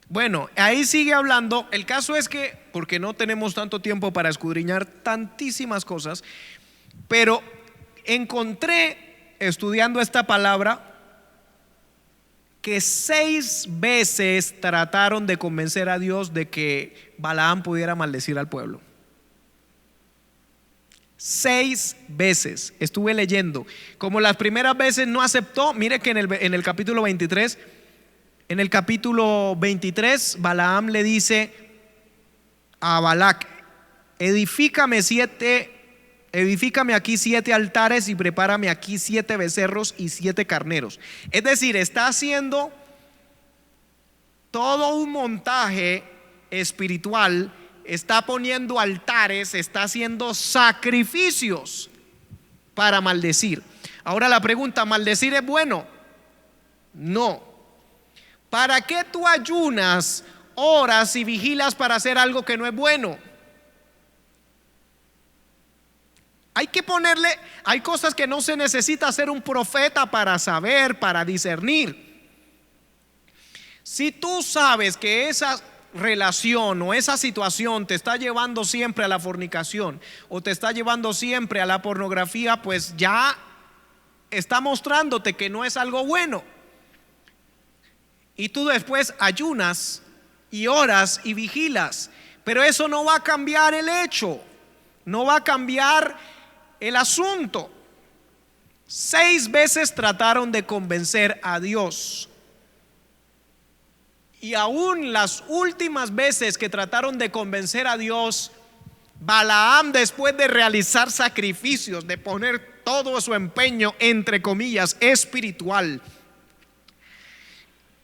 Bueno, ahí sigue hablando. El caso es que, porque no tenemos tanto tiempo para escudriñar tantísimas cosas, pero encontré, estudiando esta palabra, que 6 veces trataron de convencer a Dios de que Balaam pudiera maldecir al pueblo. 6 veces estuve leyendo. Como las primeras veces no aceptó, mire que en el capítulo 23, Balaam le dice a Balac: edifícame aquí 7 altares y prepárame aquí 7 becerros y 7 carneros. Es decir, está haciendo todo un montaje espiritual. Está poniendo altares, está haciendo sacrificios para maldecir. Ahora la pregunta: ¿maldecir es bueno? No. ¿Para qué tú ayunas, oras y vigilas para hacer algo que no es bueno? Hay cosas que no se necesita ser un profeta para saber, para discernir. Si tú sabes que esa relación o esa situación te está llevando siempre a la fornicación o te está llevando siempre a la pornografía, pues ya está mostrándote que no es algo bueno. Y tú después ayunas y oras y vigilas, pero eso no va a cambiar el hecho, no va a cambiar el asunto. 6 veces trataron de convencer a Dios. Y aún las últimas veces que trataron de convencer a Dios, Balaam, después de realizar sacrificios, de poner todo su empeño, entre comillas, espiritual,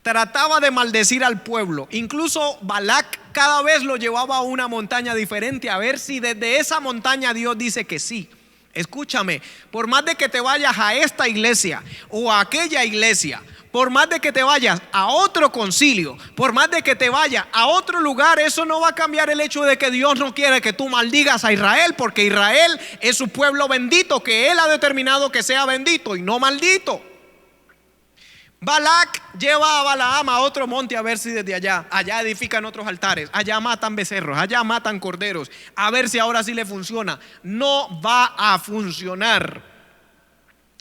trataba de maldecir al pueblo. Incluso Balac cada vez lo llevaba a una montaña diferente, a ver si desde esa montaña Dios dice que sí. Escúchame, por más de que te vayas a esta iglesia o a aquella iglesia, por más de que te vayas a otro concilio, por más de que te vayas a otro lugar, eso no va a cambiar el hecho de que Dios no quiere que tú maldigas a Israel, porque Israel es su pueblo bendito, que Él ha determinado que sea bendito y no maldito. Balac lleva a Balaam a otro monte a ver si desde allá edifican otros altares, allá matan becerros, allá matan corderos, a ver si ahora sí le funciona. No va a funcionar.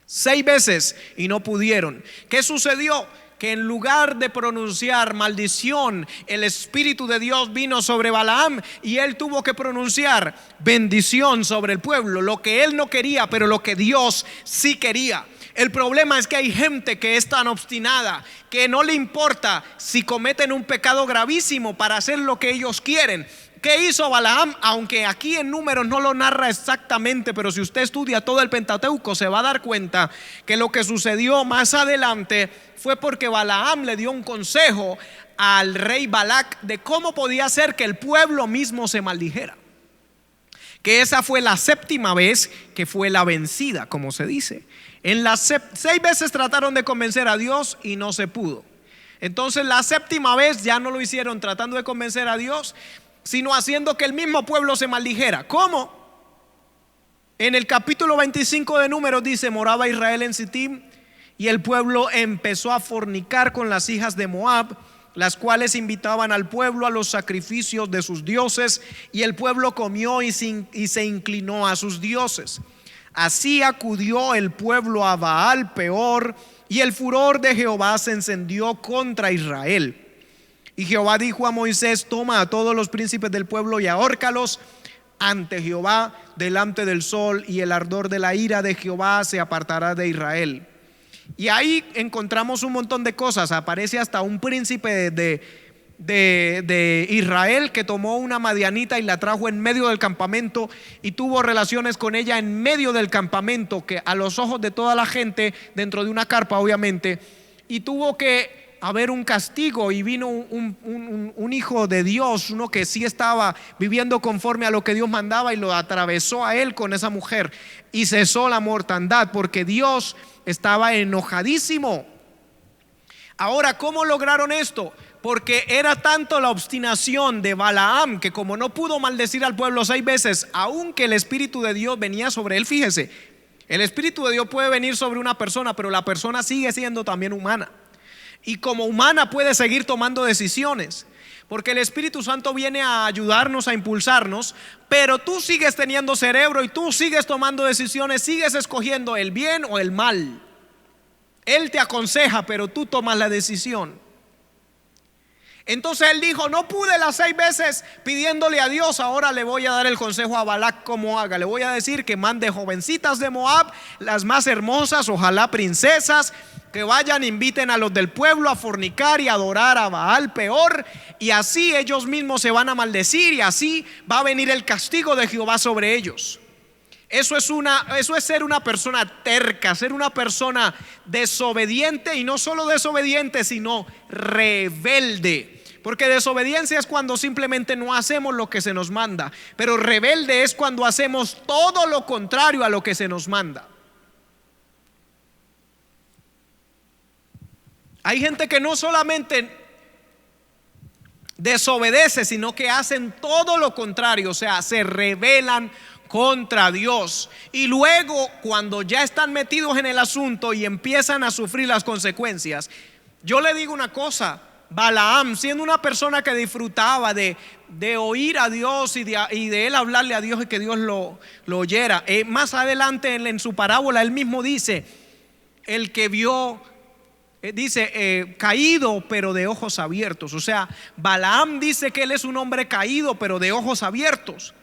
6 veces y no pudieron. ¿Qué sucedió? Que en lugar de pronunciar maldición, el Espíritu de Dios vino sobre Balaam y él tuvo que pronunciar bendición sobre el pueblo, lo que él no quería, pero lo que Dios sí quería. El problema es que hay gente que es tan obstinada que no le importa si cometen un pecado gravísimo para hacer lo que ellos quieren. ¿Qué hizo Balaam? Aunque aquí en Números no lo narra exactamente, pero si usted estudia todo el Pentateuco se va a dar cuenta que lo que sucedió más adelante fue porque Balaam le dio un consejo al rey Balac de cómo podía ser que el pueblo mismo se maldijera. Que esa fue la 7ª vez que fue la vencida, como se dice. En las 6 veces trataron de convencer a Dios y no se pudo. Entonces la 7ª vez ya no lo hicieron tratando de convencer a Dios, sino haciendo que el mismo pueblo se maldijera. ¿Cómo? En el capítulo 25 de Números dice: moraba Israel en Sitim y el pueblo empezó a fornicar con las hijas de Moab, las cuales invitaban al pueblo a los sacrificios de sus dioses, y el pueblo comió y se inclinó a sus dioses. Así acudió el pueblo a Baal Peor, y el furor de Jehová se encendió contra Israel. Y Jehová dijo a Moisés: toma a todos los príncipes del pueblo y ahórcalos ante Jehová delante del sol, y el ardor de la ira de Jehová se apartará de Israel. Y ahí encontramos un montón de cosas. Aparece hasta un príncipe de Israel que tomó una madianita y la trajo en medio del campamento y tuvo relaciones con ella en medio del campamento, que a los ojos de toda la gente, dentro de una carpa obviamente, y tuvo que haber un castigo. Y vino un hijo de Dios, uno que sí estaba viviendo conforme a lo que Dios mandaba, y lo atravesó a él con esa mujer, y cesó la mortandad porque Dios estaba enojadísimo. Ahora, ¿cómo lograron esto? Porque era tanto la obstinación de Balaam que, como no pudo maldecir al pueblo 6 veces, aunque el Espíritu de Dios venía sobre él. Fíjese, el Espíritu de Dios puede venir sobre una persona, pero la persona sigue siendo también humana, y como humana puede seguir tomando decisiones, porque el Espíritu Santo viene a ayudarnos, a impulsarnos, pero tú sigues teniendo cerebro y tú sigues tomando decisiones, sigues escogiendo el bien o el mal. Él te aconseja, pero tú tomas la decisión. Entonces él dijo: no pude las 6 veces pidiéndole a Dios, ahora le voy a dar el consejo a Balac cómo haga. Le voy a decir que mande jovencitas de Moab, las más hermosas, ojalá princesas, que vayan, inviten a los del pueblo a fornicar y adorar a Baal Peor, y así ellos mismos se van a maldecir, y así va a venir el castigo de Jehová sobre ellos. Eso es ser una persona terca, ser una persona desobediente, y no solo desobediente, sino rebelde. Porque desobediencia es cuando simplemente no hacemos lo que se nos manda, pero rebelde es cuando hacemos todo lo contrario a lo que se nos manda. Hay gente que no solamente desobedece, sino que hacen todo lo contrario, o sea, se rebelan contra Dios. Y luego, cuando ya están metidos en el asunto y empiezan a sufrir las consecuencias, yo le digo una cosa: Balaam, siendo una persona que disfrutaba de oír a Dios y de él hablarle a Dios y que Dios lo oyera, más adelante en su parábola él mismo dice: el que vio, caído pero de ojos abiertos. O sea, Balaam dice que él es un hombre caído pero de ojos abiertos.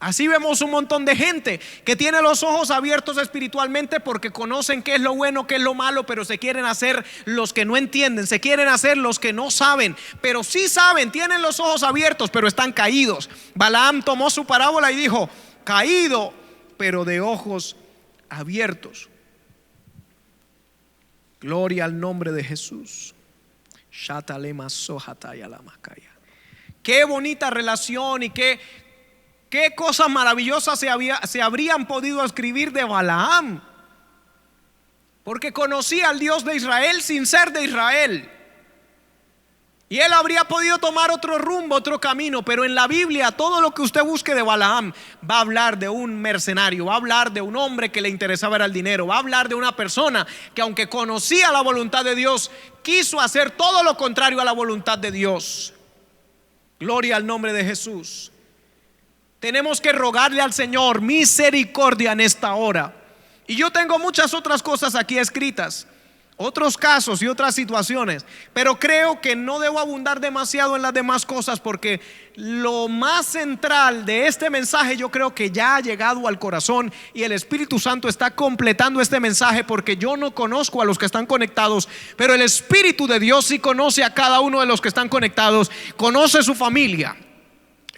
Así vemos un montón de gente que tiene los ojos abiertos espiritualmente porque conocen qué es lo bueno, qué es lo malo, pero se quieren hacer los que no entienden, se quieren hacer los que no saben, pero sí saben, tienen los ojos abiertos, pero están caídos. Balaam tomó su parábola y dijo: caído, pero de ojos abiertos. Gloria al nombre de Jesús. Qué bonita relación y qué cosas maravillosas se habrían podido escribir de Balaam, porque conocía al Dios de Israel sin ser de Israel, y él habría podido tomar otro rumbo, otro camino. Pero en la Biblia todo lo que usted busque de Balaam va a hablar de un mercenario, va a hablar de un hombre que le interesaba era el dinero, va a hablar de una persona que, aunque conocía la voluntad de Dios, quiso hacer todo lo contrario a la voluntad de Dios. Gloria al nombre de Jesús. Tenemos que rogarle al Señor misericordia en esta hora. Y yo tengo muchas otras cosas aquí escritas, otros casos y otras situaciones, pero creo que no debo abundar demasiado en las demás cosas, porque lo más central de este mensaje yo creo que ya ha llegado al corazón, y el Espíritu Santo está completando este mensaje, porque yo no conozco a los que están conectados, pero el Espíritu de Dios sí conoce a cada uno de los que están conectados, conoce su familia,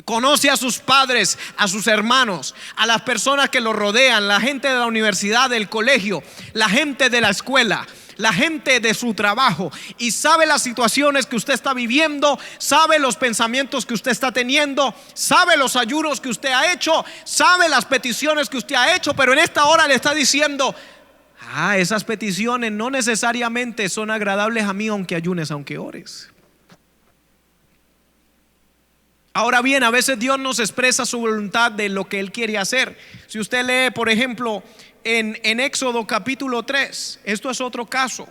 conoce a sus padres, a sus hermanos, a las personas que lo rodean, la gente de la universidad, del colegio, la gente de la escuela, la gente de su trabajo, y sabe las situaciones que usted está viviendo, sabe los pensamientos que usted está teniendo, sabe los ayunos que usted ha hecho, sabe las peticiones que usted ha hecho, pero en esta hora le está diciendo: esas peticiones no necesariamente son agradables a mí, aunque ayunes, aunque ores. Ahora bien, a veces Dios nos expresa su voluntad de lo que Él quiere hacer. Si usted lee, por ejemplo, en Éxodo capítulo 3, esto es otro caso.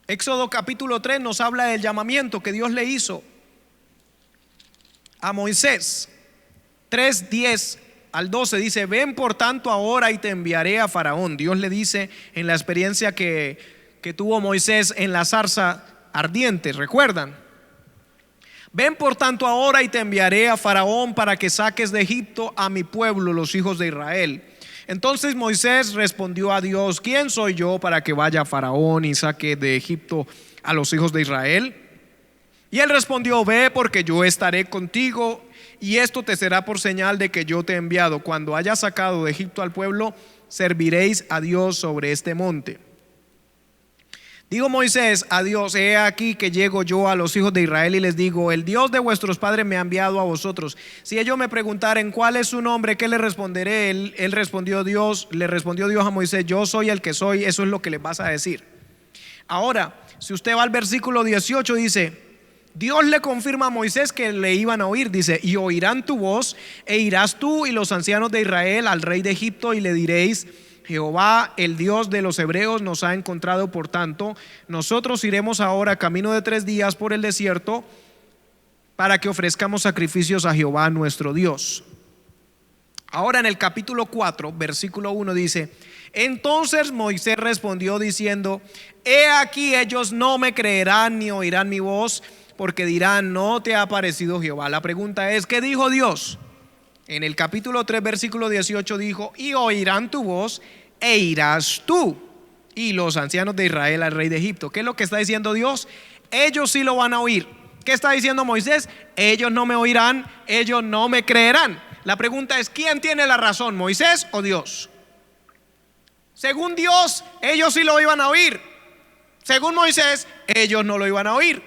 Éxodo capítulo 3 nos habla del llamamiento que Dios le hizo a Moisés. 3:10 al 12 dice: ven por tanto ahora y te enviaré a Faraón. Dios le dice en la experiencia que tuvo Moisés en la zarza ardiente, ¿recuerdan? Ven por tanto ahora y te enviaré a Faraón para que saques de Egipto a mi pueblo, los hijos de Israel. Entonces Moisés respondió a Dios: ¿quién soy yo para que vaya a Faraón y saque de Egipto a los hijos de Israel? Y él respondió: ve, porque yo estaré contigo, y esto te será por señal de que yo te he enviado. Cuando hayas sacado de Egipto al pueblo, serviréis a Dios sobre este monte. Digo Moisés a Dios: he aquí que llego yo a los hijos de Israel y les digo: el Dios de vuestros padres me ha enviado a vosotros. Si ellos me preguntaren cuál es su nombre, ¿qué le responderé? Le respondió Dios a Moisés: yo soy el que soy. Eso es lo que les vas a decir. Ahora, si usted va al versículo 18, dice: Dios le confirma a Moisés que le iban a oír. Dice: y oirán tu voz, e irás tú y los ancianos de Israel al rey de Egipto, y le diréis: Jehová, el Dios de los hebreos, nos ha encontrado. Por tanto, nosotros iremos ahora camino de 3 días por el desierto para que ofrezcamos sacrificios a Jehová nuestro Dios. Ahora en el capítulo 4, versículo 1 dice: entonces Moisés respondió diciendo: he aquí ellos no me creerán ni oirán mi voz, porque dirán: no te ha aparecido Jehová. La pregunta es: ¿qué dijo Dios? En el capítulo 3 versículo 18 dijo: y oirán tu voz, e irás tú y los ancianos de Israel al rey de Egipto. ¿Qué es lo que está diciendo Dios? Ellos sí lo van a oír. ¿Qué está diciendo Moisés? Ellos no me oirán, ellos no me creerán. La pregunta es: ¿quién tiene la razón, Moisés o Dios? Según Dios, ellos sí lo iban a oír. Según Moisés, ellos no lo iban a oír.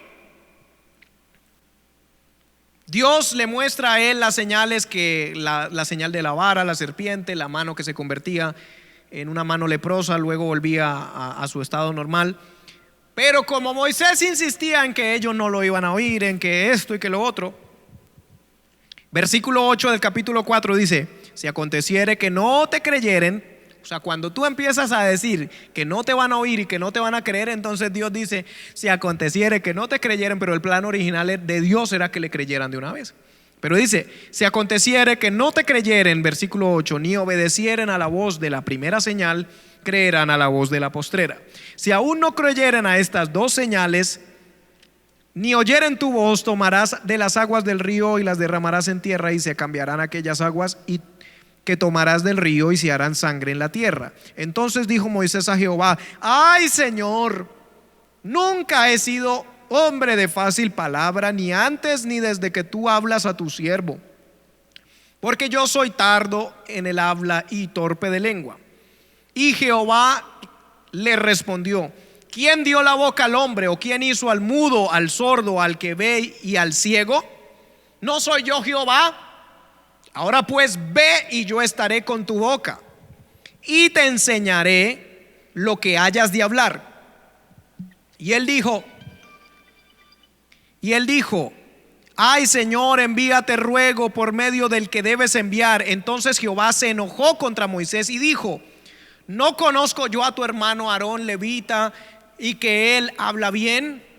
Dios le muestra a él las señales, que la señal de la vara, la serpiente, la mano que se convertía en una mano leprosa, luego volvía a su estado normal. Pero como Moisés insistía en que ellos no lo iban a oír, en que esto y que lo otro, versículo 8 del capítulo 4 dice: si aconteciere que no te creyeren, o sea, cuando tú empiezas a decir que no te van a oír y que no te van a creer, entonces Dios dice: si aconteciere que no te creyeren, pero el plan original de Dios era que le creyeran de una vez. Pero dice: si aconteciere que no te creyeren, versículo 8, ni obedecieren a la voz de la primera señal, creerán a la voz de la postrera. Si aún no creyeren a estas 2 señales, ni oyeren tu voz, tomarás de las aguas del río y las derramarás en tierra, y se cambiarán aquellas aguas y que tomarás del río y se harán sangre en la tierra. Entonces dijo Moisés a Jehová: ay, Señor, nunca he sido hombre de fácil palabra, ni antes ni desde que tú hablas a tu siervo, porque yo soy tardo en el habla y torpe de lengua. Y Jehová le respondió: ¿quién dio la boca al hombre? ¿O quién hizo al mudo, al sordo, al que ve y al ciego? ¿No soy yo Jehová? Ahora pues ve, y yo estaré con tu boca y te enseñaré lo que hayas de hablar. Y él dijo: ay, Señor, envíate ruego por medio del que debes enviar. Entonces Jehová se enojó contra Moisés y dijo: ¿no conozco yo a tu hermano Aarón levita, y que él habla bien?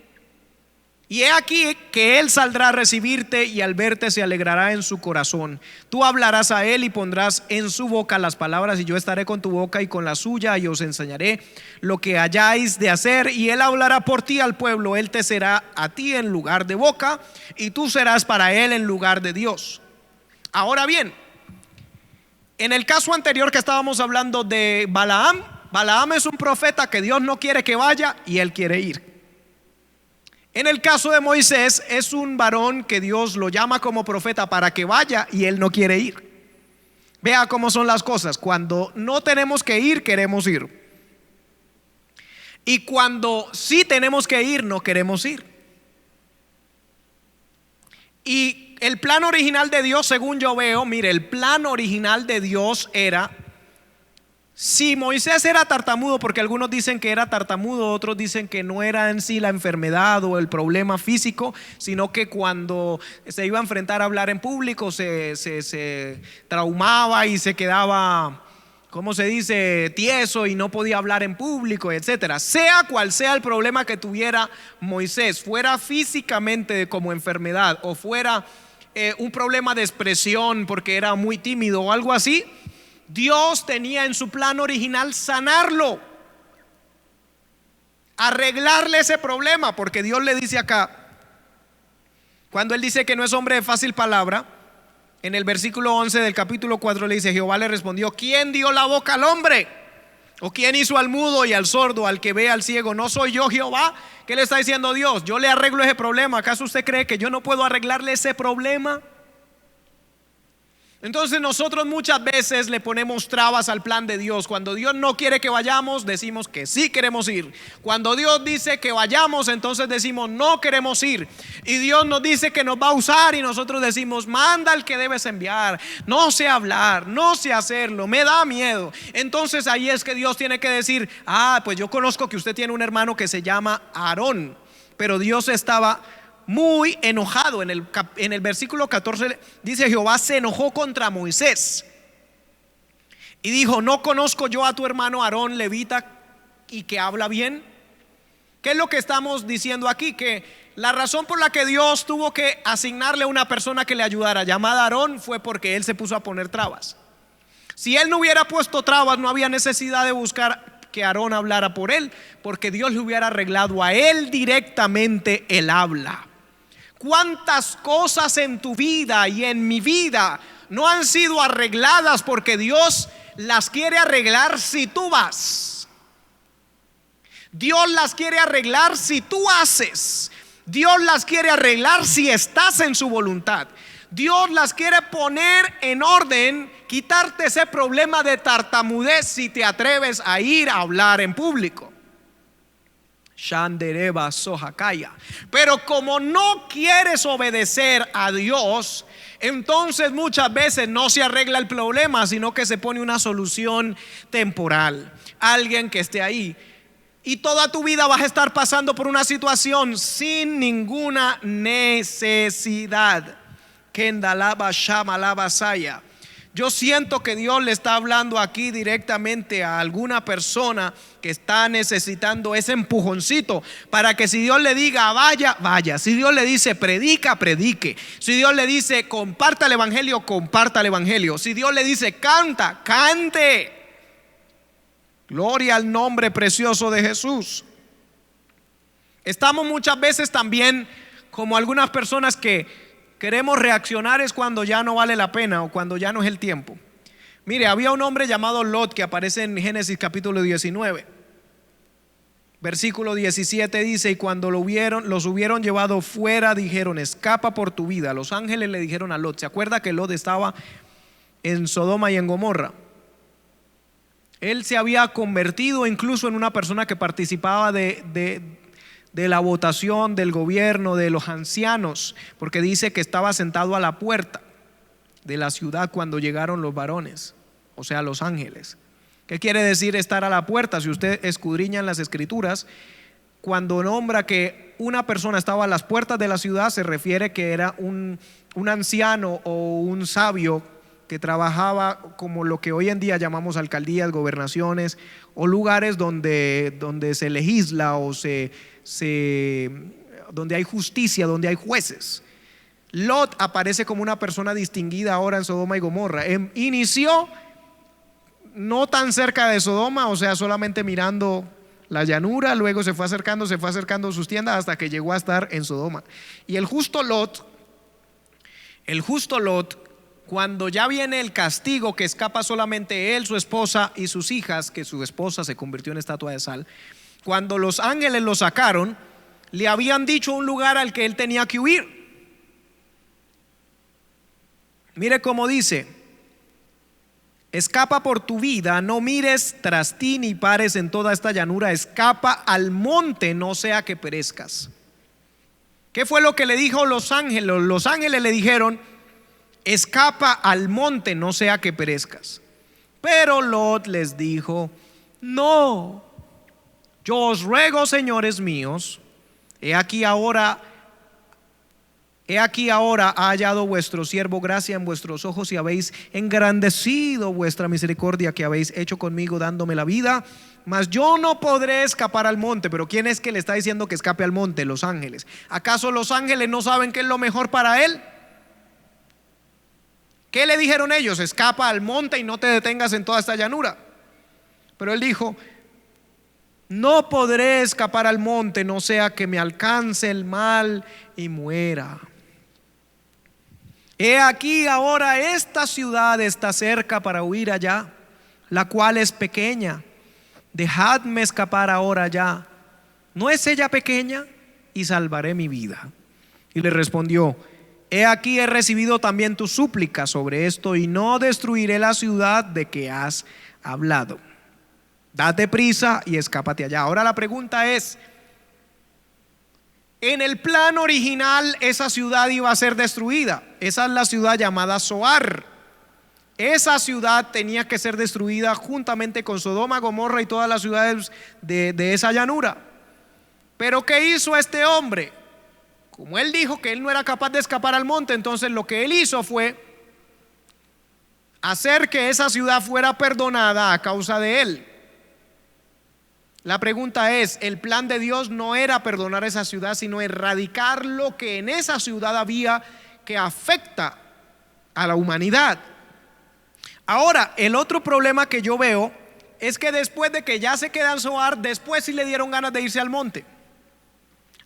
Y he aquí que él saldrá a recibirte, y al verte se alegrará en su corazón. Tú hablarás a él y pondrás en su boca las palabras, y yo estaré con tu boca y con la suya, y os enseñaré lo que hayáis de hacer. Y él hablará por ti al pueblo. Él te será a ti en lugar de boca, y tú serás para él en lugar de Dios. Ahora bien, en el caso anterior que estábamos hablando de Balaam, Balaam es un profeta que Dios no quiere que vaya y él quiere ir. En el caso de Moisés, es un varón que Dios lo llama como profeta para que vaya y él no quiere ir. Vea cómo son las cosas: cuando no tenemos que ir, queremos ir, y cuando sí tenemos que ir, no queremos ir. Y el plan original de Dios, según yo veo, mire, el plan original de Dios era: si Moisés era tartamudo, porque algunos dicen que era tartamudo, otros dicen que no era en sí la enfermedad o el problema físico, sino que cuando se iba a enfrentar a hablar en público se traumaba y se quedaba, ¿cómo se dice?, tieso, y no podía hablar en público, etcétera. Sea cual sea el problema que tuviera Moisés, fuera físicamente como enfermedad o fuera un problema de expresión porque era muy tímido o algo así, Dios tenía en su plan original sanarlo, arreglarle ese problema, porque Dios le dice acá, cuando él dice que no es hombre de fácil palabra, en el versículo 11 del capítulo 4 le dice: Jehová le respondió: ¿quién dio la boca al hombre? ¿O quién hizo al mudo y al sordo, al que ve, al ciego? ¿No soy yo Jehová? ¿Qué le está diciendo Dios? Yo le arreglo ese problema. ¿Acaso usted cree que yo no puedo arreglarle ese problema? Entonces nosotros muchas veces le ponemos trabas al plan de Dios. Cuando Dios no quiere que vayamos, decimos que sí queremos ir. Cuando Dios dice que vayamos, entonces decimos no queremos ir. Y Dios nos dice que nos va a usar, y nosotros decimos: manda al que debes enviar. No sé hablar, no sé hacerlo, me da miedo. Entonces ahí es que Dios tiene que decir: pues yo conozco que usted tiene un hermano que se llama Aarón. Pero Dios estaba muy enojado. En el versículo 14 dice: Jehová se enojó contra Moisés y dijo: ¿no conozco yo a tu hermano Aarón levita, y que habla bien? ¿Qué es lo que estamos diciendo aquí? Que la razón por la que Dios tuvo que asignarle una persona que le ayudara llamada Aarón fue porque él se puso a poner trabas. Si él no hubiera puesto trabas, no había necesidad de buscar que Aarón hablara por él, porque Dios le hubiera arreglado a él directamente el habla. ¿Cuántas cosas en tu vida y en mi vida no han sido arregladas porque Dios las quiere arreglar si tú vas? Dios las quiere arreglar si tú haces. Dios las quiere arreglar si estás en su voluntad. Dios las quiere poner en orden, quitarte ese problema de tartamudez si te atreves a ir a hablar en público. Shandereba Sohakaya. Pero como no quieres obedecer a Dios, entonces muchas veces no se arregla el problema, sino que se pone una solución temporal. Alguien que esté ahí, y toda tu vida vas a estar pasando por una situación sin ninguna necesidad. Kendalaba Shamalaba Saya. Yo siento que Dios le está hablando aquí directamente a alguna persona que está necesitando ese empujoncito para que si Dios le diga vaya, vaya. Si Dios le dice predica, predique. Si Dios le dice comparta el evangelio, comparta el evangelio. Si Dios le dice canta, cante. Gloria al nombre precioso de Jesús. Estamos muchas veces también como algunas personas que queremos reaccionar es cuando ya no vale la pena o cuando ya no es el tiempo. Mire, había un hombre llamado Lot que aparece en Génesis capítulo 19. Versículo 17 dice: y cuando los hubieron llevado fuera, dijeron: escapa por tu vida. Los ángeles le dijeron a Lot. ¿Se acuerda que Lot estaba en Sodoma y en Gomorra? Él se había convertido incluso en una persona que participaba de la votación del gobierno, de los ancianos, porque dice que estaba sentado a la puerta de la ciudad cuando llegaron los varones, o sea, los ángeles. ¿Qué quiere decir estar a la puerta? Si usted escudriña en las escrituras, cuando nombra que una persona estaba a las puertas de la ciudad, se refiere que era un anciano o un sabio que trabajaba como lo que hoy en día llamamos alcaldías, gobernaciones o lugares donde se legisla o donde hay justicia, donde hay jueces. Lot aparece como una persona distinguida ahora en Sodoma y Gomorra. Inició no tan cerca de Sodoma, o sea, solamente mirando la llanura, luego se fue acercando sus tiendas hasta que llegó a estar en Sodoma. Y el justo Lot, cuando ya viene el castigo, que escapa solamente él, su esposa y sus hijas, que su esposa se convirtió en estatua de sal, cuando los ángeles lo sacaron, le habían dicho un lugar al que él tenía que huir. Mire cómo dice: escapa por tu vida, no mires tras ti ni pares en toda esta llanura, escapa al monte, no sea que perezcas. ¿Qué fue lo que le dijo los ángeles? Los ángeles le dijeron: escapa al monte, no sea que perezcas. Pero Lot les dijo: no, yo os ruego, señores míos, he aquí ahora ha hallado vuestro siervo gracia en vuestros ojos y habéis engrandecido vuestra misericordia que habéis hecho conmigo dándome la vida, mas yo no podré escapar al monte. Pero ¿quién es que le está diciendo que escape al monte? Los ángeles. ¿Acaso los ángeles no saben qué es lo mejor para él? ¿Qué le dijeron ellos? Escapa al monte y no te detengas en toda esta llanura. Pero él dijo: no podré escapar al monte, no sea que me alcance el mal y muera. He aquí ahora esta ciudad está cerca para huir allá, la cual es pequeña. Dejadme escapar ahora ya. ¿No es ella pequeña? Y salvaré mi vida. Y le respondió: he aquí he recibido también tu súplica sobre esto y no destruiré la ciudad de que has hablado. Date prisa y escápate allá. Ahora la pregunta es: en el plan original esa ciudad iba a ser destruida. Esa es la ciudad llamada Zoar. Esa ciudad tenía que ser destruida juntamente con Sodoma, Gomorra y todas las ciudades de esa llanura. Pero ¿qué hizo este hombre? Como él dijo que él no era capaz de escapar al monte, entonces lo que él hizo fue hacer que esa ciudad fuera perdonada a causa de él. La pregunta es: el plan de Dios no era perdonar esa ciudad, sino erradicar lo que en esa ciudad había que afecta a la humanidad. Ahora, el otro problema que yo veo es que después de que ya se queda en Zoar, después sí le dieron ganas de irse al monte.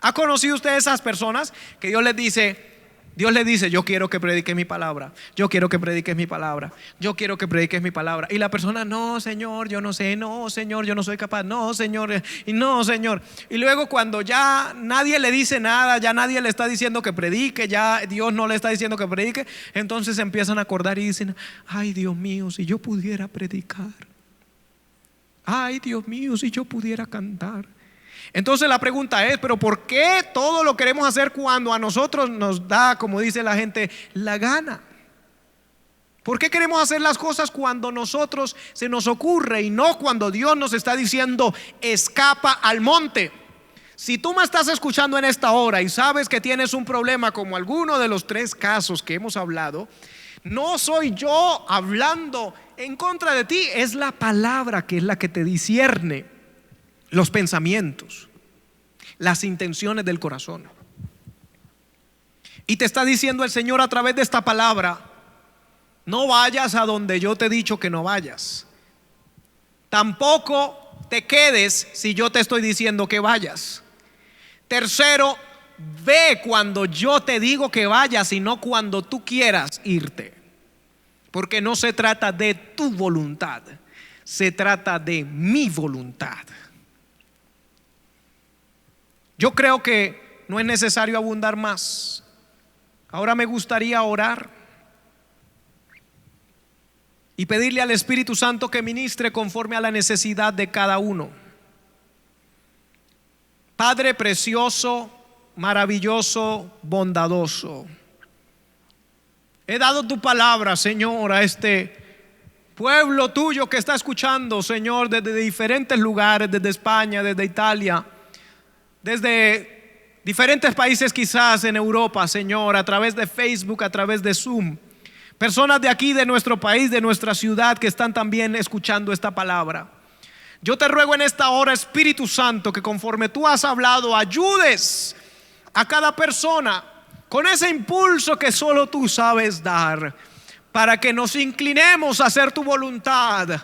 ¿Ha conocido usted esas personas que Dios les dice, yo quiero que prediques mi palabra, yo quiero que prediques mi palabra, yo quiero que prediques mi palabra? Y la persona: no, Señor, yo no sé, no, Señor, yo no soy capaz, no, Señor, y no, Señor. Y luego cuando ya nadie le dice nada, ya nadie le está diciendo que predique, ya Dios no le está diciendo que predique, entonces se empiezan a acordar y dicen: ay, Dios mío, si yo pudiera predicar, ay, Dios mío, si yo pudiera cantar. Entonces la pregunta es: ¿pero por qué todo lo queremos hacer cuando a nosotros nos da, como dice la gente, la gana? ¿Por qué queremos hacer las cosas cuando nosotros se nos ocurre y no cuando Dios nos está diciendo escapa al monte? Si tú me estás escuchando en esta hora y sabes que tienes un problema como alguno de los 3 casos que hemos hablado, no soy yo hablando en contra de ti, es la palabra que es la que te discierne los pensamientos, las intenciones del corazón. Y te está diciendo el Señor a través de esta palabra: no vayas a donde yo te he dicho que no vayas. Tampoco te quedes si yo te estoy diciendo que vayas. Tercero, ve cuando yo te digo que vayas y no cuando tú quieras irte. Porque no se trata de tu voluntad, se trata de mi voluntad. Yo creo que no es necesario abundar más. Ahora me gustaría orar y pedirle al Espíritu Santo que ministre conforme a la necesidad de cada uno. Padre precioso, maravilloso, bondadoso, he dado tu palabra, Señor, a este pueblo tuyo que está escuchando, Señor, desde diferentes lugares, desde España, desde Italia, desde diferentes países quizás en Europa, Señor, a través de Facebook, a través de Zoom. Personas de aquí, de nuestro país, de nuestra ciudad, que están también escuchando esta palabra. Yo te ruego en esta hora, Espíritu Santo, que conforme tú has hablado, ayudes a cada persona con ese impulso que solo tú sabes dar, para que nos inclinemos a hacer tu voluntad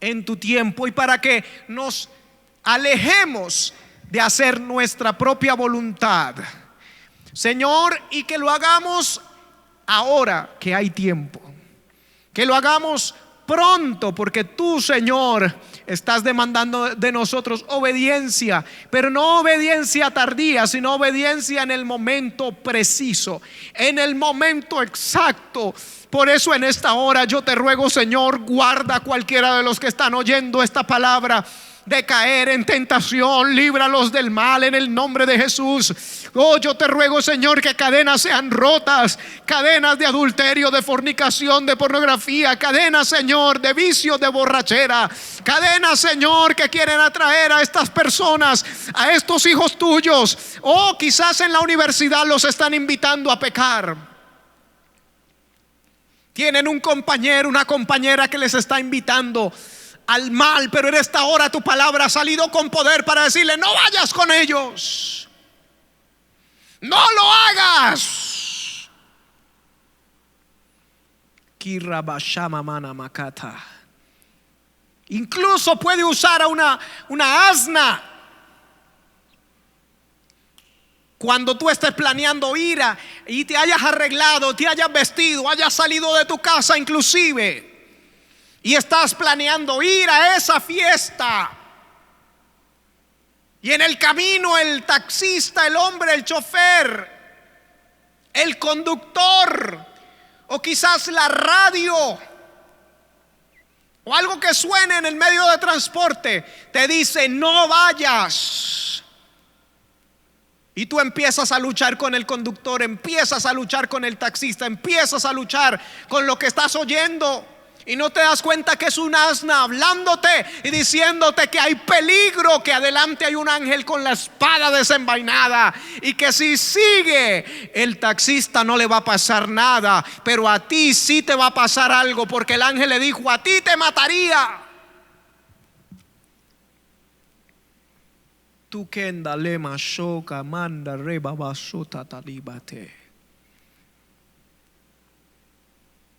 en tu tiempo y para que nos alejemos de hacer nuestra propia voluntad, Señor, y que lo hagamos ahora que hay tiempo, que lo hagamos pronto, porque tú, Señor, estás demandando de nosotros obediencia, pero no obediencia tardía, sino obediencia en el momento preciso, en el momento exacto. Por eso en esta hora yo te ruego, Señor, guarda a cualquiera de los que están oyendo esta palabra de caer en tentación, líbralos del mal en el nombre de Jesús. Oh, yo te ruego, Señor, que cadenas sean rotas, cadenas de adulterio, de fornicación, de pornografía, cadenas, Señor, de vicio, de borrachera, cadenas, Señor, que quieren atraer a estas personas, a estos hijos tuyos. Oh, quizás en la universidad los están invitando a pecar. Tienen un compañero, una compañera que les está invitando al mal, pero en esta hora tu palabra ha salido con poder para decirle: no vayas con ellos, no lo hagas. Incluso puede usar a una asna cuando tú estés planeando ir y te hayas arreglado, te hayas vestido, hayas salido de tu casa inclusive, y estás planeando ir a esa fiesta, y en el camino el taxista, el hombre, el chofer, el conductor, o quizás la radio o algo que suene en el medio de transporte te dice: no vayas. Y tú empiezas a luchar con el conductor, empiezas a luchar con el taxista, empiezas a luchar con lo que estás oyendo, y no te das cuenta que es un asna hablándote y diciéndote que hay peligro, que adelante hay un ángel con la espada desenvainada, y que si sigue el taxista no le va a pasar nada, pero a ti sí te va a pasar algo, porque el ángel le dijo: a ti te mataría. Tu kenda lema shoka manda reba basota talibate.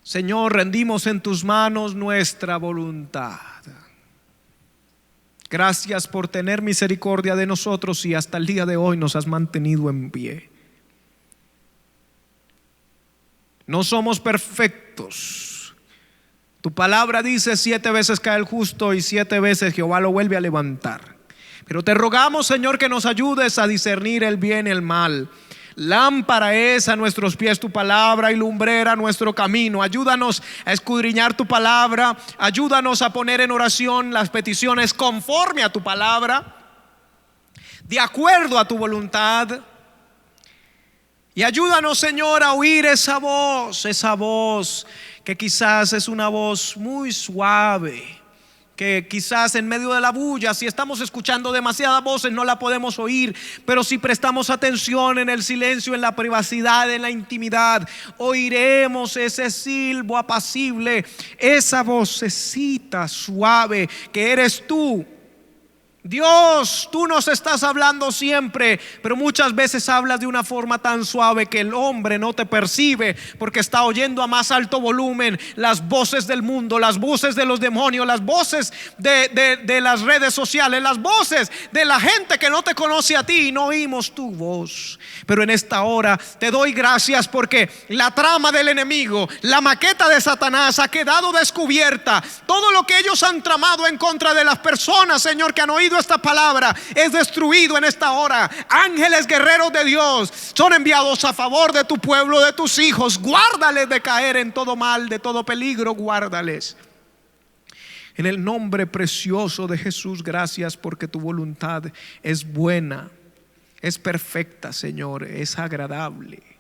Señor, rendimos en tus manos nuestra voluntad. Gracias por tener misericordia de nosotros y hasta el día de hoy nos has mantenido en pie. No somos perfectos. Tu palabra dice: 7 veces cae el justo y 7 veces Jehová lo vuelve a levantar. Pero te rogamos, Señor, que nos ayudes a discernir el bien y el mal. Lámpara es a nuestros pies tu palabra y lumbrera nuestro camino. Ayúdanos a escudriñar tu palabra. Ayúdanos a poner en oración las peticiones conforme a tu palabra, de acuerdo a tu voluntad. Y ayúdanos, Señor, a oír esa voz que quizás es una voz muy suave, que quizás en medio de la bulla, si estamos escuchando demasiadas voces, no la podemos oír, pero si prestamos atención en el silencio, en la privacidad, en la intimidad, oiremos ese silbo apacible, esa vocecita suave que eres tú, Dios, tú nos estás hablando siempre, pero muchas veces hablas de una forma tan suave que el hombre no te percibe, porque está oyendo a más alto volumen las voces del mundo, las voces de los demonios, las voces de las redes sociales, las voces de la gente que no te conoce a ti, y no oímos tu voz. Pero en esta hora te doy gracias porque la trama del enemigo, la maqueta de Satanás ha quedado descubierta. Todo lo que ellos han tramado en contra de las personas, Señor, que han oído esta palabra, es destruido en esta hora. Ángeles guerreros de Dios son enviados a favor de tu pueblo, de tus hijos. Guárdales de caer en todo mal, de todo peligro, guárdales. En el nombre precioso de Jesús, gracias porque tu voluntad es buena, es perfecta, Señor, es agradable.